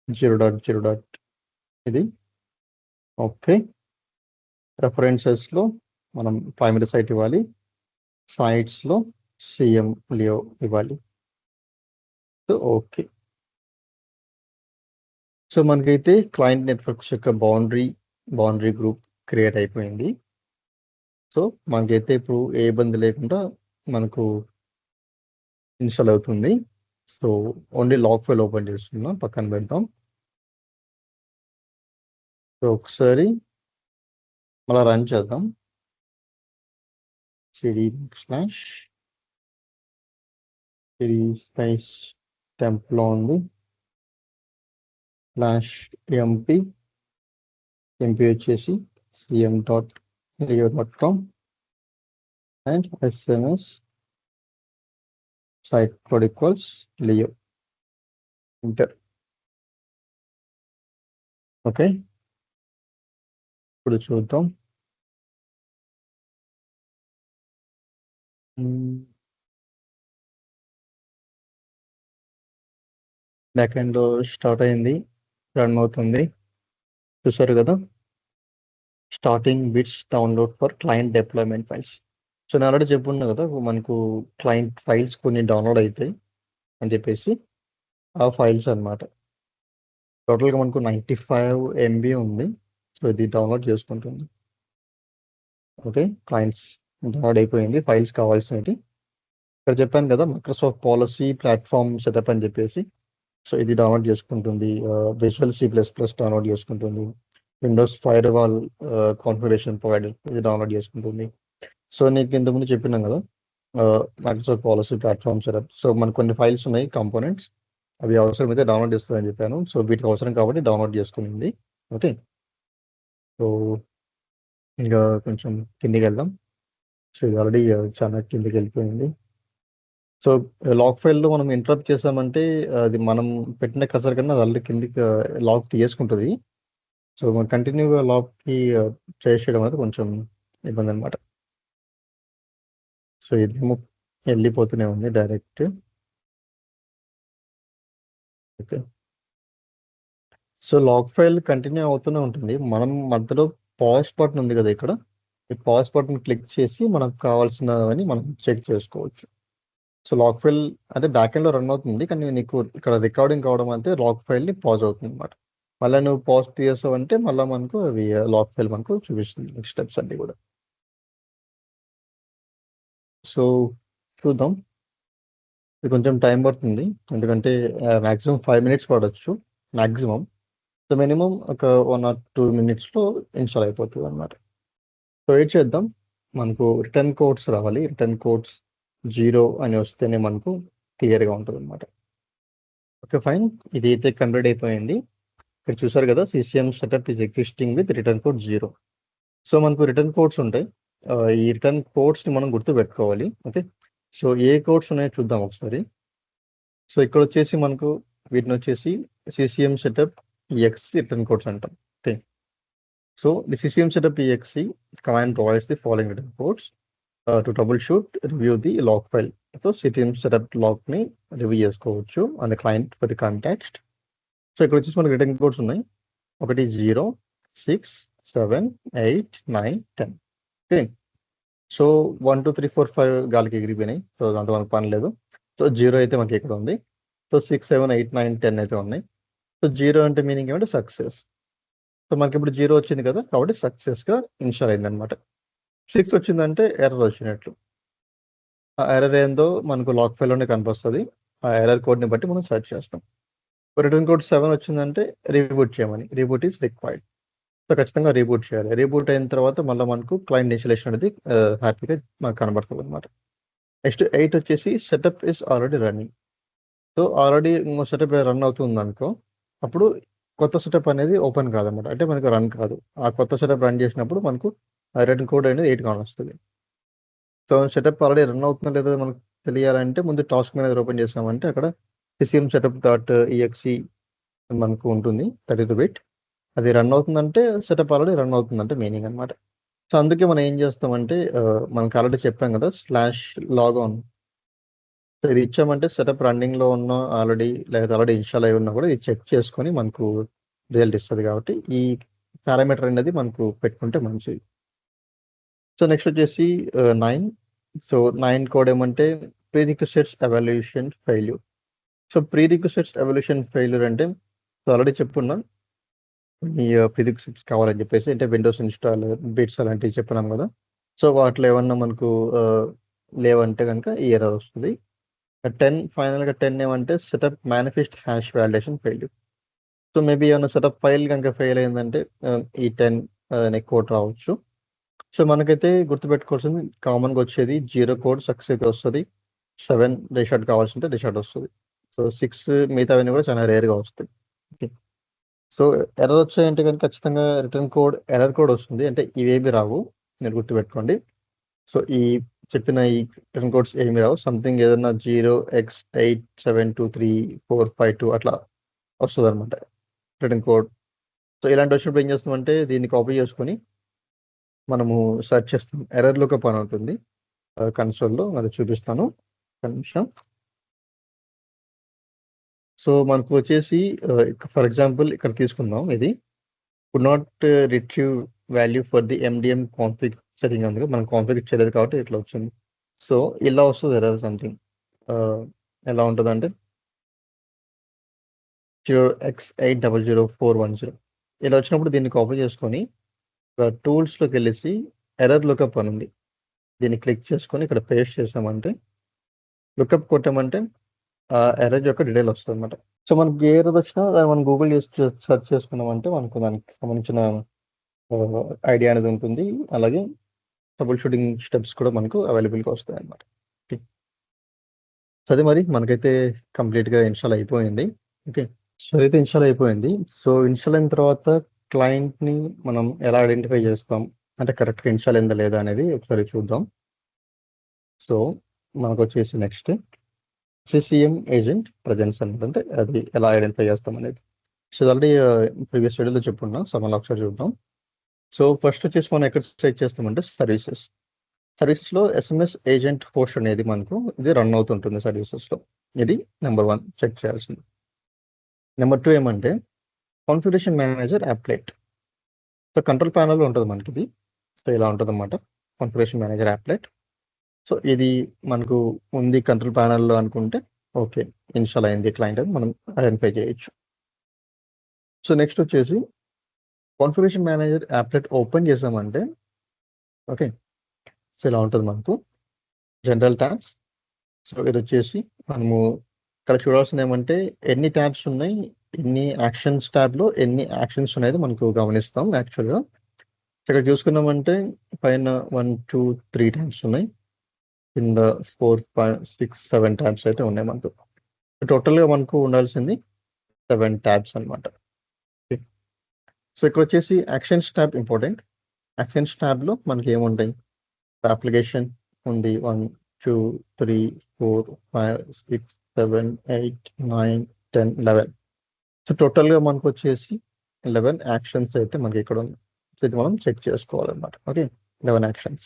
0.0. ఇది ఓకే. రెఫరెన్సెస్లో మనం ప్రైమరీ సైట్ ఇవ్వాలి, సైట్స్లో సిఎం లియో ఇవ్వాలి. So okay. సో మనకైతే క్లయింట్ నెట్వర్క్స్ యొక్క బౌండరీ గ్రూప్ క్రియేట్ అయిపోయింది. సో మనకైతే ఇప్పుడు ఏ ఇబ్బంది లేకుండా మనకు ఇన్స్టాల్ అవుతుంది. So only log file open చేస్తున్నాం, పక్కన పెడతాం. సో ఒకసారి మళ్ళీ రన్ చేద్దాం. cd స్పేస్ టెంప్లో ఉంది /emp వచ్చేసి cm.leo.com and SMS site code equals Leo. Enter. Okay. ఇప్పుడు చూద్దాం. బ్యాక్ ఎండ్లో స్టార్ట్ అయింది, రన్ అవుతుంది. చూసారు కదా, starting bits download for client deployment files. So నేను ఆల్రెడీ చెప్పున్నా కదా మనకు క్లయింట్ ఫైల్స్ కొన్ని డౌన్లోడ్ అవుతాయి అని చెప్పేసి, ఆ ఫైల్స్ అన్నమాట. టోటల్గా మనకు 95 MB ఉంది. సో ఇది డౌన్లోడ్ చేసుకుంటుంది. ఓకే, క్లయింట్స్ డౌన్లోడ్ అయిపోయింది, ఫైల్స్ కావాల్సినవి. ఇక్కడ చెప్పాను కదా మైక్రోసాఫ్ట్ పాలసీ ప్లాట్ఫామ్ సెటప్ అని చెప్పేసి. సో ఇది డౌన్లోడ్ చేసుకుంటుంది. విజువల్ C++ డౌన్లోడ్ చేసుకుంటుంది. విండోస్ ఫైర్వాల్ కాన్ఫిగరేషన్ ప్రొవైడర్ ఇది డౌన్లోడ్ చేసుకుంటుంది. సో నీకు ఇంతకుముందు చెప్పినాం కదా Microsoft policy platform setup. So మనకు కొన్ని ఫైల్స్ ఉన్నాయి, కాంపోనెంట్స్, అవి అవసరమైతే డౌన్లోడ్ చేస్తుందని చెప్పాను. సో వీటికి అవసరం కాబట్టి డౌన్లోడ్ చేసుకునింది. ఓకే. సో ఇంకా కొంచెం కిందికి వెళ్దాం. సో ఇది ఆల్రెడీ చాలా కిందికి వెళ్ళిపోయింది. సో లాగ్ ఫైల్లో మనం ఇంటరప్ట్ చేసామంటే అది మనం పెట్టిన కసర్ కన్నా అది ఆల్రెడీ కిందికి లాగ్ తీసుకుంటుంది. సో మనం కంటిన్యూగా లాగ్కి చేసేయడం అనేది కొంచెం ఇబ్బంది అనమాట. సో ఇదేమో వెళ్ళిపోతూనే ఉంది direct. Okay. So log file continue అవుతూనే ఉంటుంది. మనం మధ్యలో పాజ్ బటన్ ఉంది కదా ఇక్కడ, ఈ పాజ్ బటన్ క్లిక్ చేసి మనకు కావాల్సినవని మనం చెక్ చేసుకోవచ్చు. సో లాగ్ ఫైల్ అంటే బ్యాక్ ఎండ్లో రన్ అవుతుంది, కానీ నీకు ఇక్కడ రికార్డింగ్ కావడం అంటే లాగ్ ఫైల్ని పాజ్ అవుతుంది అనమాట. మళ్ళీ నువ్వు పాజ్ తీసావు అంటే మళ్ళీ మనకు అవి లాగ్ ఫైల్ మనకు చూపిస్తుంది నెక్స్ట్ స్టెప్స్ అన్ని కూడా. సో చూద్దాం, ఇది కొంచెం టైం పడుతుంది ఎందుకంటే మ్యాక్సిమం 5 minutes పడవచ్చు మ్యాక్సిమం. సో మినిమం ఒక 1 or 2 minutesలో ఇన్స్టాల్ అయిపోతుంది అనమాట. సో ఏం చేద్దాం, మనకు రిటర్న్ కోడ్స్ రావాలి. రిటర్న్ కోడ్స్ 0 అని వస్తేనే మనకు క్లియర్గా ఉంటుంది అనమాట. ఓకే ఫైన్, ఇది అయితే కంప్లీట్ అయిపోయింది. ఇక్కడ చూసారు కదా, CCM setup is existing with return code 0. So మనకు రిటర్న్ కోడ్స్ ఉంటాయి. ఈ రిటర్న్ కోడ్స్ని మనం గుర్తుపెట్టుకోవాలి. ఓకే, సో ఏ కోడ్స్ ఉన్నాయో చూద్దాం ఒకసారి. సో ఇక్కడ వచ్చేసి మనకు వీటిని వచ్చేసి CCM setup exe return codes అంటాం. Okay, so the CCM setup exe command provides the following return codes to troubleshoot review the log file. So CCM setup లాగ్ని రివ్యూ చేసుకోవచ్చు on the client for the context. So ఇక్కడ వచ్చేసి మనకు return codes ఉన్నాయి. ఒకటి 0, 6, 7, 8, 9, 10. Okay, so 1, 2, 3, 4, 5 గాలికి ఎగిరిపోయినాయి. So దాంతో మనకు పని లేదు. సో 0 అయితే మనకి ఇక్కడ ఉంది. సో 6, 7, 8, 9, 10 అయితే ఉన్నాయి. సో 0 అంటే మీనింగ్ ఏమంటే సక్సెస్. సో మనకి ఇప్పుడు 0 వచ్చింది కదా, కాబట్టి సక్సెస్గా ఇన్స్టాల్ అయింది అనమాట. 6 వచ్చిందంటే ఎర్రర్ వచ్చినట్లు. ఆ ఎర్రర్ ఏందో మనకు లాగ్ ఫైల్లోనే కనిపిస్తుంది. ఆ ఎర్రర్ కోడ్ని బట్టి మనం సెర్చ్ చేస్తాం. రిటర్న్ కోడ్ 7 వచ్చిందంటే రీబూట్ చేయమని, రీబూట్ ఈస్ రిక్వైర్డ్. సో ఖచ్చితంగా రీబూట్ చేయాలి. రీబూట్ అయిన తర్వాత మళ్ళీ మనకు క్లయింట్ ఇన్స్టాలేషన్ అనేది హ్యాపీగా మనకు కనబడుతుంది అనమాట. నెక్స్ట్ 8 వచ్చేసి setup is already running. So already ఇంకో సెటప్ రన్ అవుతుంది అనుకో, అప్పుడు కొత్త సెటప్ అనేది ఓపెన్ కాదనమాట, అంటే మనకు రన్ కాదు. ఆ కొత్త సెటప్ రన్ చేసినప్పుడు మనకు రిటర్న్ కోడ్ అనేది 8 కానొస్తుంది. సో సెటప్ ఆల్రెడీ రన్ అవుతుందో లేదో మనకు తెలియాలంటే ముందు టాస్క్ మేనేజర్ ఓపెన్ చేసామంటే అక్కడ సిసిఎం సెటప్ డాట్ exe మనకు ఉంటుంది 32 బిట్. అది రన్ అవుతుందంటే సెటప్ ఆల్రెడీ రన్ అవుతుందంటే మీనింగ్ అనమాట. సో అందుకే మనం ఏం చేస్తామంటే మనకు ఆల్రెడీ చెప్పాం కదా /log_on. సో ఇది ఇచ్చామంటే సెటప్ రన్నింగ్లో ఉన్న ఆల్రెడీ లేదా ఆల్రెడీ ఇన్స్టాల్ అయి ఉన్నా కూడా ఇది చెక్ చేసుకొని మనకు రిజల్ట్ ఇస్తుంది. కాబట్టి ఈ పారామీటర్ అనేది మనకు పెట్టుకుంటే మంచిది. సో నెక్స్ట్ వచ్చేసి 9. సో 9 కోడ్ ఏమంటే prerequisites evaluation failure. So prerequisites evaluation failure అంటే సో ఆల్రెడీ చెప్పున్నాం ఈ ప్రీరిక్విజిట్స్ కావాలని చెప్పేసి, అంటే విండోస్ ఇన్స్టాల్ బిట్స్ అలాంటివి చెప్పినాం కదా. సో వాటిలో ఏమన్నా మనకు లేవంటే కనుక ఈ ఎర్రర్ వస్తుంది. 10 ఫైనల్గా 10 ఏమంటే setup manifest hash validation failure. So maybe ఏమైనా సెటప్ ఫైల్ కనుక ఫెయిల్ అయిందంటే ఈ 10 కోడ్ రావచ్చు. సో మనకైతే గుర్తుపెట్టుకోవాల్సింది కామన్గా వచ్చేది 0 కోడ్ సక్సెస్ వస్తుంది, 7 రీషార్ట్ కావాల్సింటే రీషార్ట్ వస్తుంది. సో 6 మిగతావన్నీ కూడా చాలా రేర్గా వస్తాయి. ఓకే, సో ఎర్రర్ వచ్చాయంటే కనుక ఖచ్చితంగా రిటర్న్ కోడ్ ఎర్రర్ కోడ్ వస్తుంది, అంటే ఇవేమి రావు, మీరు గుర్తుపెట్టుకోండి. సో ఈ చెప్పిన ఈ రిటర్న్ కోడ్స్ ఏమి రావు. సంథింగ్ ఏదన్నా 0x872345 అట్లా వస్తుంది అనమాట రిటర్న్ కోడ్. సో ఇలాంటి వచ్చినప్పుడు ఏం చేస్తామంటే దీన్ని కాపీ చేసుకొని మనము సెర్చ్ చేస్తాం. ఎర్రర్ లుకప్ అని ఉంటుంది కన్సోల్లో, అది చూపిస్తాను ఒక నిమిషం. సో మనకు వచ్చేసి ఫర్ ఎగ్జాంపుల్ ఇక్కడ తీసుకుందాం, ఇది could not retrieve value for the MDM config setting ఉంది, మనం కాన్ఫిగ్ చేయలేదు కాబట్టి ఇట్లా వచ్చింది. సో ఇలా వస్తుంది ఎర్రర్ సంథింగ్. ఎలా ఉంటుంది అంటే 0x800410 ఇలా వచ్చినప్పుడు దీన్ని కాపీ చేసుకొని టూల్స్లోకి వెళ్ళేసి ఎర్రర్ లుకప్ అని ఉంది, దీన్ని క్లిక్ చేసుకొని ఇక్కడ పేస్ట్ చేసామంటే లుకప్ కొట్టామంటే ఎర్రర్ యొక్క డీటెయిల్ వస్తుంది అనమాట. సో మనకి ఏ ఎర్రర్ వచ్చినా దాన్ని మనం గూగుల్ చేసి సెర్చ్ చేసుకున్నామంటే మనకు దానికి సంబంధించిన ఐడియా అనేది ఉంటుంది. అలాగే ట్రబుల్ షూటింగ్ స్టెప్స్ కూడా మనకు అవైలబుల్గా వస్తాయి అన్నమాట. సో అదే మరి మనకైతే కంప్లీట్గా ఇన్స్టాల్ అయిపోయింది. ఓకే, సో అయితే ఇన్స్టాల్ అయిపోయింది. సో ఇన్స్టాల్ అయిన తర్వాత క్లయింట్ని మనం ఎలా ఐడెంటిఫై చేస్తాం అంటే కరెక్ట్గా ఇన్స్టాల్ అయిందా లేదా అనేది ఒకసారి చూద్దాం. సో మనకు వచ్చేసి నెక్స్ట్ సిసిఎం ఏజెంట్ ప్రజెన్స్ అంటే అది ఎలా ఐడెంటిఫై చేస్తాం అనేది. సో ఆల్రెడీ ప్రీవియస్ వీడియోలో చెప్పుకున్నాం. సో మనం ఒకసారి చూద్దాం. సో ఫస్ట్ వచ్చేసి మనం ఎక్కడ చెక్ చేస్తామంటే సర్వీసెస్లో SMS ఏజెంట్ హోస్ట్ అనేది మనకు ఇది రన్ అవుతుంటుంది సర్వీసెస్లో. ఇది నెంబర్ 1 చెక్ చేయాల్సింది. నెంబర్ 2 ఏమంటే configuration manager applet. So control ప్యానల్లో ఉంటుంది మనకి ఇది. సో ఇలా ఉంటుంది అన్నమాట కాన్ఫిగరేషన్ మేనేజర్ యాప్లెట్. సో ఇది మనకు ఉంది కంట్రోల్ ప్యానల్లో అనుకుంటే ఓకే, ఇన్స్టాల్ అయింది క్లయింట్ అని మనం ఐడెంటిఫై చేయొచ్చు. సో నెక్స్ట్ వచ్చేసి కాన్ఫిగరేషన్ మేనేజర్ యాప్లెట్ ఓపెన్ చేసామంటే ఓకే, సో ఇలా ఉంటుంది మనకు జనరల్ ట్యాబ్స్. సో ఇది వచ్చేసి మనము ఇక్కడ చూడాల్సింది ఏమంటే ఎన్ని ట్యాబ్స్ ఉన్నాయి, ఎన్ని యాక్షన్స్ ట్యాబ్లో ఎన్ని యాక్షన్స్ అనేది మనకు గమనిస్తాం యాక్చువల్గా. ఇక్కడ చూసుకున్నామంటే పైన 1, 2, 3 ట్యాబ్స్ ఉన్నాయి. కింద 4, 5, 6, 7 ట్యాబ్స్ అయితే ఉన్నాయి మనకు. టోటల్గా మనకు ఉండాల్సింది 7 ట్యాబ్స్ అనమాట. సో ఇక్కడ వచ్చేసి యాక్షన్స్ ట్యాబ్ ఇంపార్టెంట్. యాక్షన్స్ ట్యాబ్లో మనకి ఏముంటాయి? అప్లికేషన్ ఉంది 1, 2, 3, 4, 5, 6, 7, 8, 9, 10, 11. సో టోటల్గా మనకు వచ్చేసి 11 యాక్షన్స్ అయితే మనకి ఇక్కడ ఉంది. సో ఇది మనం చెక్ చేసుకోవాలన్నమాట. Okay, 11 actions.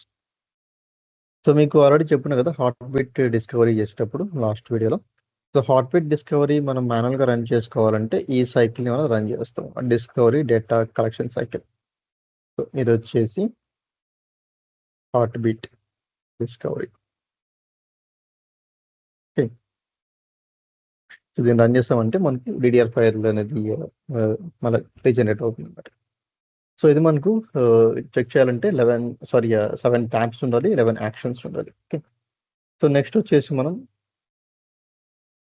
సో మీకు ఆల్రెడీ చెప్పిన కదా హార్ట్ బీట్ డిస్కవరీ చేసేటప్పుడు లాస్ట్ వీడియోలో. సో హార్ట్ బీట్ డిస్కవరీ మనం మాన్యువల్గా రన్ చేసుకోవాలంటే ఈ సైకిల్ని మనం రన్ చేస్తాం, discovery data collection cycle. So ఇది వచ్చేసి heart beat discovery. Okay, so దీన్ని రన్ చేస్తామంటే మనకి DDR ఫైల్ అనేది మళ్ళీ రీజనరేట్ అవుతుంది అనమాట. సో ఇది మనకు చెక్ చేయాలంటే 7 ట్యాబ్స్ ఉండాలి, 11 యాక్షన్స్ ఉండాలి. ఓకే, సో నెక్స్ట్ వచ్చేసి మనం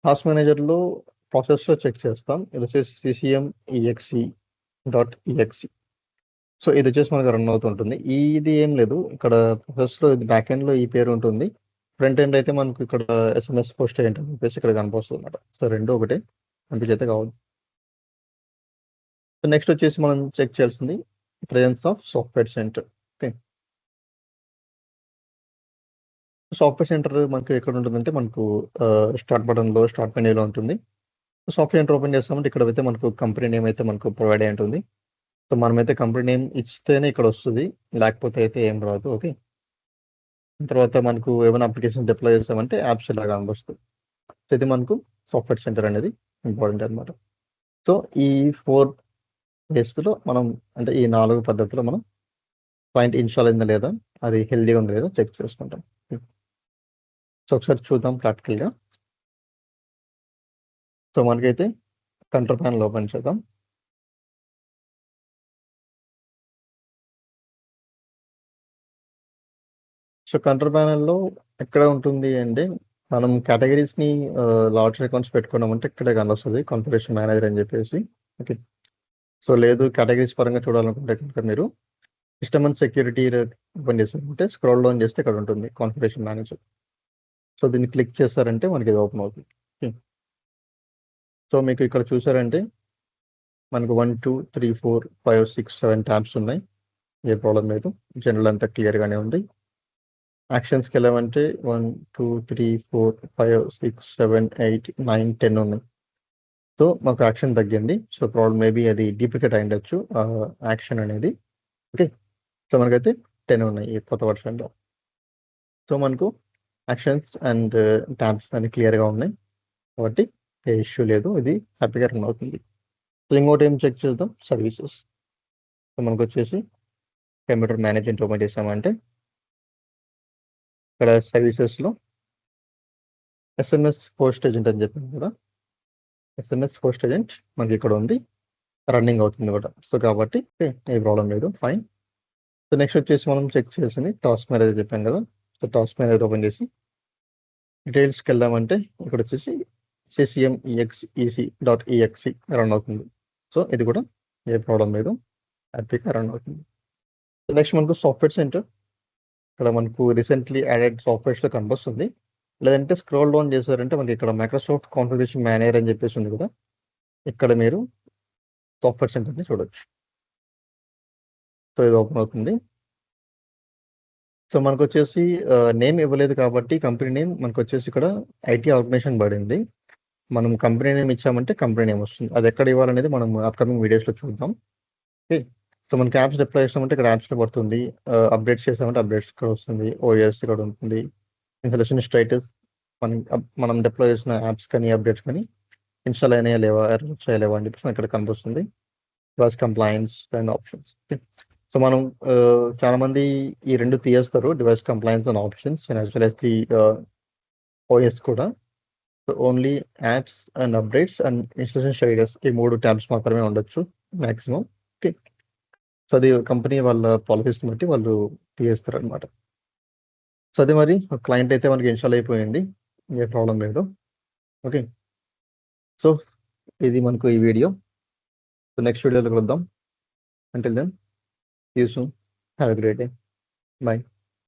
టాస్క్ మేనేజర్లో ప్రాసెస్లో చెక్ చేస్తాం. ఇది వచ్చేసి ccm.exe. సో ఇది వచ్చేసి మనకు రన్ అవుతుంటుంది. ఇది ఏం లేదు, ఇక్కడ ప్రాసెస్లో ఇది బ్యాక్ ఎండ్లో ఈ పేరు ఉంటుంది, ఫ్రంట్ ఎండ్ అయితే మనకు ఇక్కడ SMS పోస్ట్ ఏంటి అని చెప్పేసి ఇక్కడ కనిపిస్తుంది అనమాట. సో రెండు ఒకటే కనిపించైతే కావద్దు. సో నెక్స్ట్ వచ్చేసి మనం చెక్ చేయాల్సింది presence of software centre. Okay, software centre మనకు ఎక్కడ ఉంటుందంటే మనకు స్టార్ట్ బటన్లో స్టార్ట్ మెనూలో ఉంటుంది. సాఫ్ట్వేర్ సెంటర్ ఓపెన్ చేస్తామంటే ఇక్కడ అయితే మనకు కంపెనీ నేమ్ అయితే మనకు ప్రొవైడ్ అయి ఉంటుంది. సో మనమైతే కంపెనీ నేమ్ ఇస్తేనే ఇక్కడ వస్తుంది, లేకపోతే అయితే ఏం రాదు. ఓకే, తర్వాత మనకు ఏమైనా అప్లికేషన్ డిప్లాయ్ చేస్తామంటే యాప్స్ లాగా అనిపిస్తుంది. సో ఇది మనకు సాఫ్ట్వేర్ సెంటర్ అనేది ఇంపార్టెంట్ అనమాట. సో ఈ 4 బేస్లో మనం అంటే ఈ 4 పద్ధతిలో మనం క్లయింట్ ఇన్స్టాల్ అయిందా లేదా, అది హెల్దీగా ఉందా లేదా చెక్ చేసుకుంటాం. సో ఒకసారి చూద్దాం ప్రాక్టికల్గా. సో మనకైతే కంట్రోల్ ప్యానల్ ఓపెన్ చేద్దాం. సో కంట్రోల్ ప్యానల్లో ఎక్కడ ఉంటుంది అంటే మనం కేటగిరీస్ని లార్జర్ అకౌంట్స్ పెట్టుకున్నామంటే ఇక్కడే కనిపిస్తుంది కాన్ఫిగరేషన్ మేనేజర్ అని చెప్పేసి. ఓకే, సో లేదు కేటగిరీస్ పరంగా చూడాలనుకుంటే కనుక మీరు సిస్టమ్ అండ్ సెక్యూరిటీ ఓపెన్ చేస్తారంటే స్క్రోల్ డౌన్ చేస్తే ఇక్కడ ఉంటుంది కాన్ఫిగరేషన్ మేనేజర్. సో దీన్ని క్లిక్ చేస్తారంటే మనకి ఇది ఓపెన్ అవుతుంది. సో మీకు ఇక్కడ చూసారంటే మనకు 1, 2, 3, 4, 5, 6, 7 ట్యాబ్స్ ఉన్నాయి. ఏ ప్రాబ్లం లేదు, జనరల్ అంతా క్లియర్గానే ఉంది. యాక్షన్స్కి వెళ్ళామంటే 1, 2, 3, 4, 5, 6, 7, 8, 9, 10 ఉన్నాయి. సో మాకు యాక్షన్ తగ్గింది. సో ప్రాబ్లం మేబీ అది డూప్లికేట్ అయి ఉండొచ్చు యాక్షన్ అనేది. ఓకే, సో మనకైతే 10 ఉన్నాయి ఈ కొత్త వర్షన్లో. సో మనకు యాక్షన్స్ అండ్ ట్యాబ్స్ అన్ని క్లియర్గా ఉన్నాయి కాబట్టి ఏ ఇష్యూ లేదు, ఇది హ్యాపీగా రన్ అవుతుంది. సో ఇంకోటి ఏం చెక్ చేద్దాం, సర్వీసెస్. సో మనకు వచ్చేసి కంప్యూటర్ మేనేజ్మెంట్ ఓపెన్ చేసామంటే ఇక్కడ సర్వీసెస్లో SMS పోస్ట్ ఏజెంట్ అని చెప్పాను కదా, SMS పోస్ట్ ఏజెంట్ మనకి ఇక్కడ ఉంది, రన్నింగ్ అవుతుంది కూడా. సో కాబట్టి ఏ ప్రాబ్లం లేదు, ఫైన్. సో నెక్స్ట్ వచ్చేసి మనం చెక్ చేసింది టాస్క్ మేనేజర్ చెప్పాను కదా. సో టాస్క్ మేనేజర్ ఓపెన్ చేసి డీటెయిల్స్కి వెళ్దామంటే ఇక్కడ వచ్చేసి ccm.exe రన్ అవుతుంది. సో ఇది కూడా ఏ ప్రాబ్లం లేదు, హ్యాపీగా రన్ అవుతుంది. సో నెక్స్ట్ మనకు సాఫ్ట్వేర్ సెంటర్, ఇక్కడ మనకు రీసెంట్లీ యాడెడ్ సాఫ్ట్వేర్స్లో కనిపిస్తుంది. లేదంటే స్క్రోల్ డౌన్ చేశారంటే మనకి ఇక్కడ మైక్రోసాఫ్ట్ కాన్ఫిగరేషన్ మేనేజర్ అని చెప్పేసి ఉంది కదా, ఇక్కడ మీరు సాఫ్ట్వేర్ సెంటర్ని చూడొచ్చు. సో ఇది ఓపెన్ అవుతుంది. సో మనకు వచ్చేసి నేమ్ ఇవ్వలేదు కాబట్టి కంపెనీ నేమ్ మనకు వచ్చేసి ఇక్కడ IT ఆర్గనైజేషన్ పడింది. మనం కంపెనీ నేమ్ ఇచ్చామంటే కంపెనీ నేమ్ వస్తుంది, అది ఎక్కడ ఇవ్వాలనేది మనం అప్కమింగ్ వీడియోస్లో చూద్దాం. ఓకే, సో మనకి యాప్స్ డిప్లాయ్ చేస్తామంటే ఇక్కడ యాప్స్లో పడుతుంది, అప్డేట్స్ చేస్తామంటే అప్డేట్స్ ఇక్కడ వస్తుంది, OS ఇక్కడ ఉంటుంది, ఇన్స్టాలేషన్ స్టేటస్ మనం డిప్లాయ్ చేసిన యాప్స్ కానీ అప్డేట్స్ కానీ ఇన్స్టాల్ అయినాయా లేవా, ఎర్రర్ లేవా అని చెప్పేసి ఇక్కడ కనిపిస్తుంది. Device compliance and options. So మనం చాలా మంది ఈ రెండు తీయేస్తారు, device compliance and options as well as the OS కూడా. So only apps and updates and installation status ఈ 3 ట్యాబ్స్ మాత్రమే ఉండొచ్చు మ్యాక్సిమం. ఓకే, సో అది కంపెనీ వాళ్ళ పాలసీస్ని బట్టి వాళ్ళు తీయేస్తారు అనమాట. సో అదే మరి క్లయింట్ అయితే మనకి ఇన్స్టాల్ అయిపోయింది, ఏ ప్రాబ్లం లేదు. ఓకే, సో ఇది మనకు ఈ వీడియో. సో నెక్స్ట్ వీడియోలో కలుద్దాం. Until then, see you soon. Have a great day. By.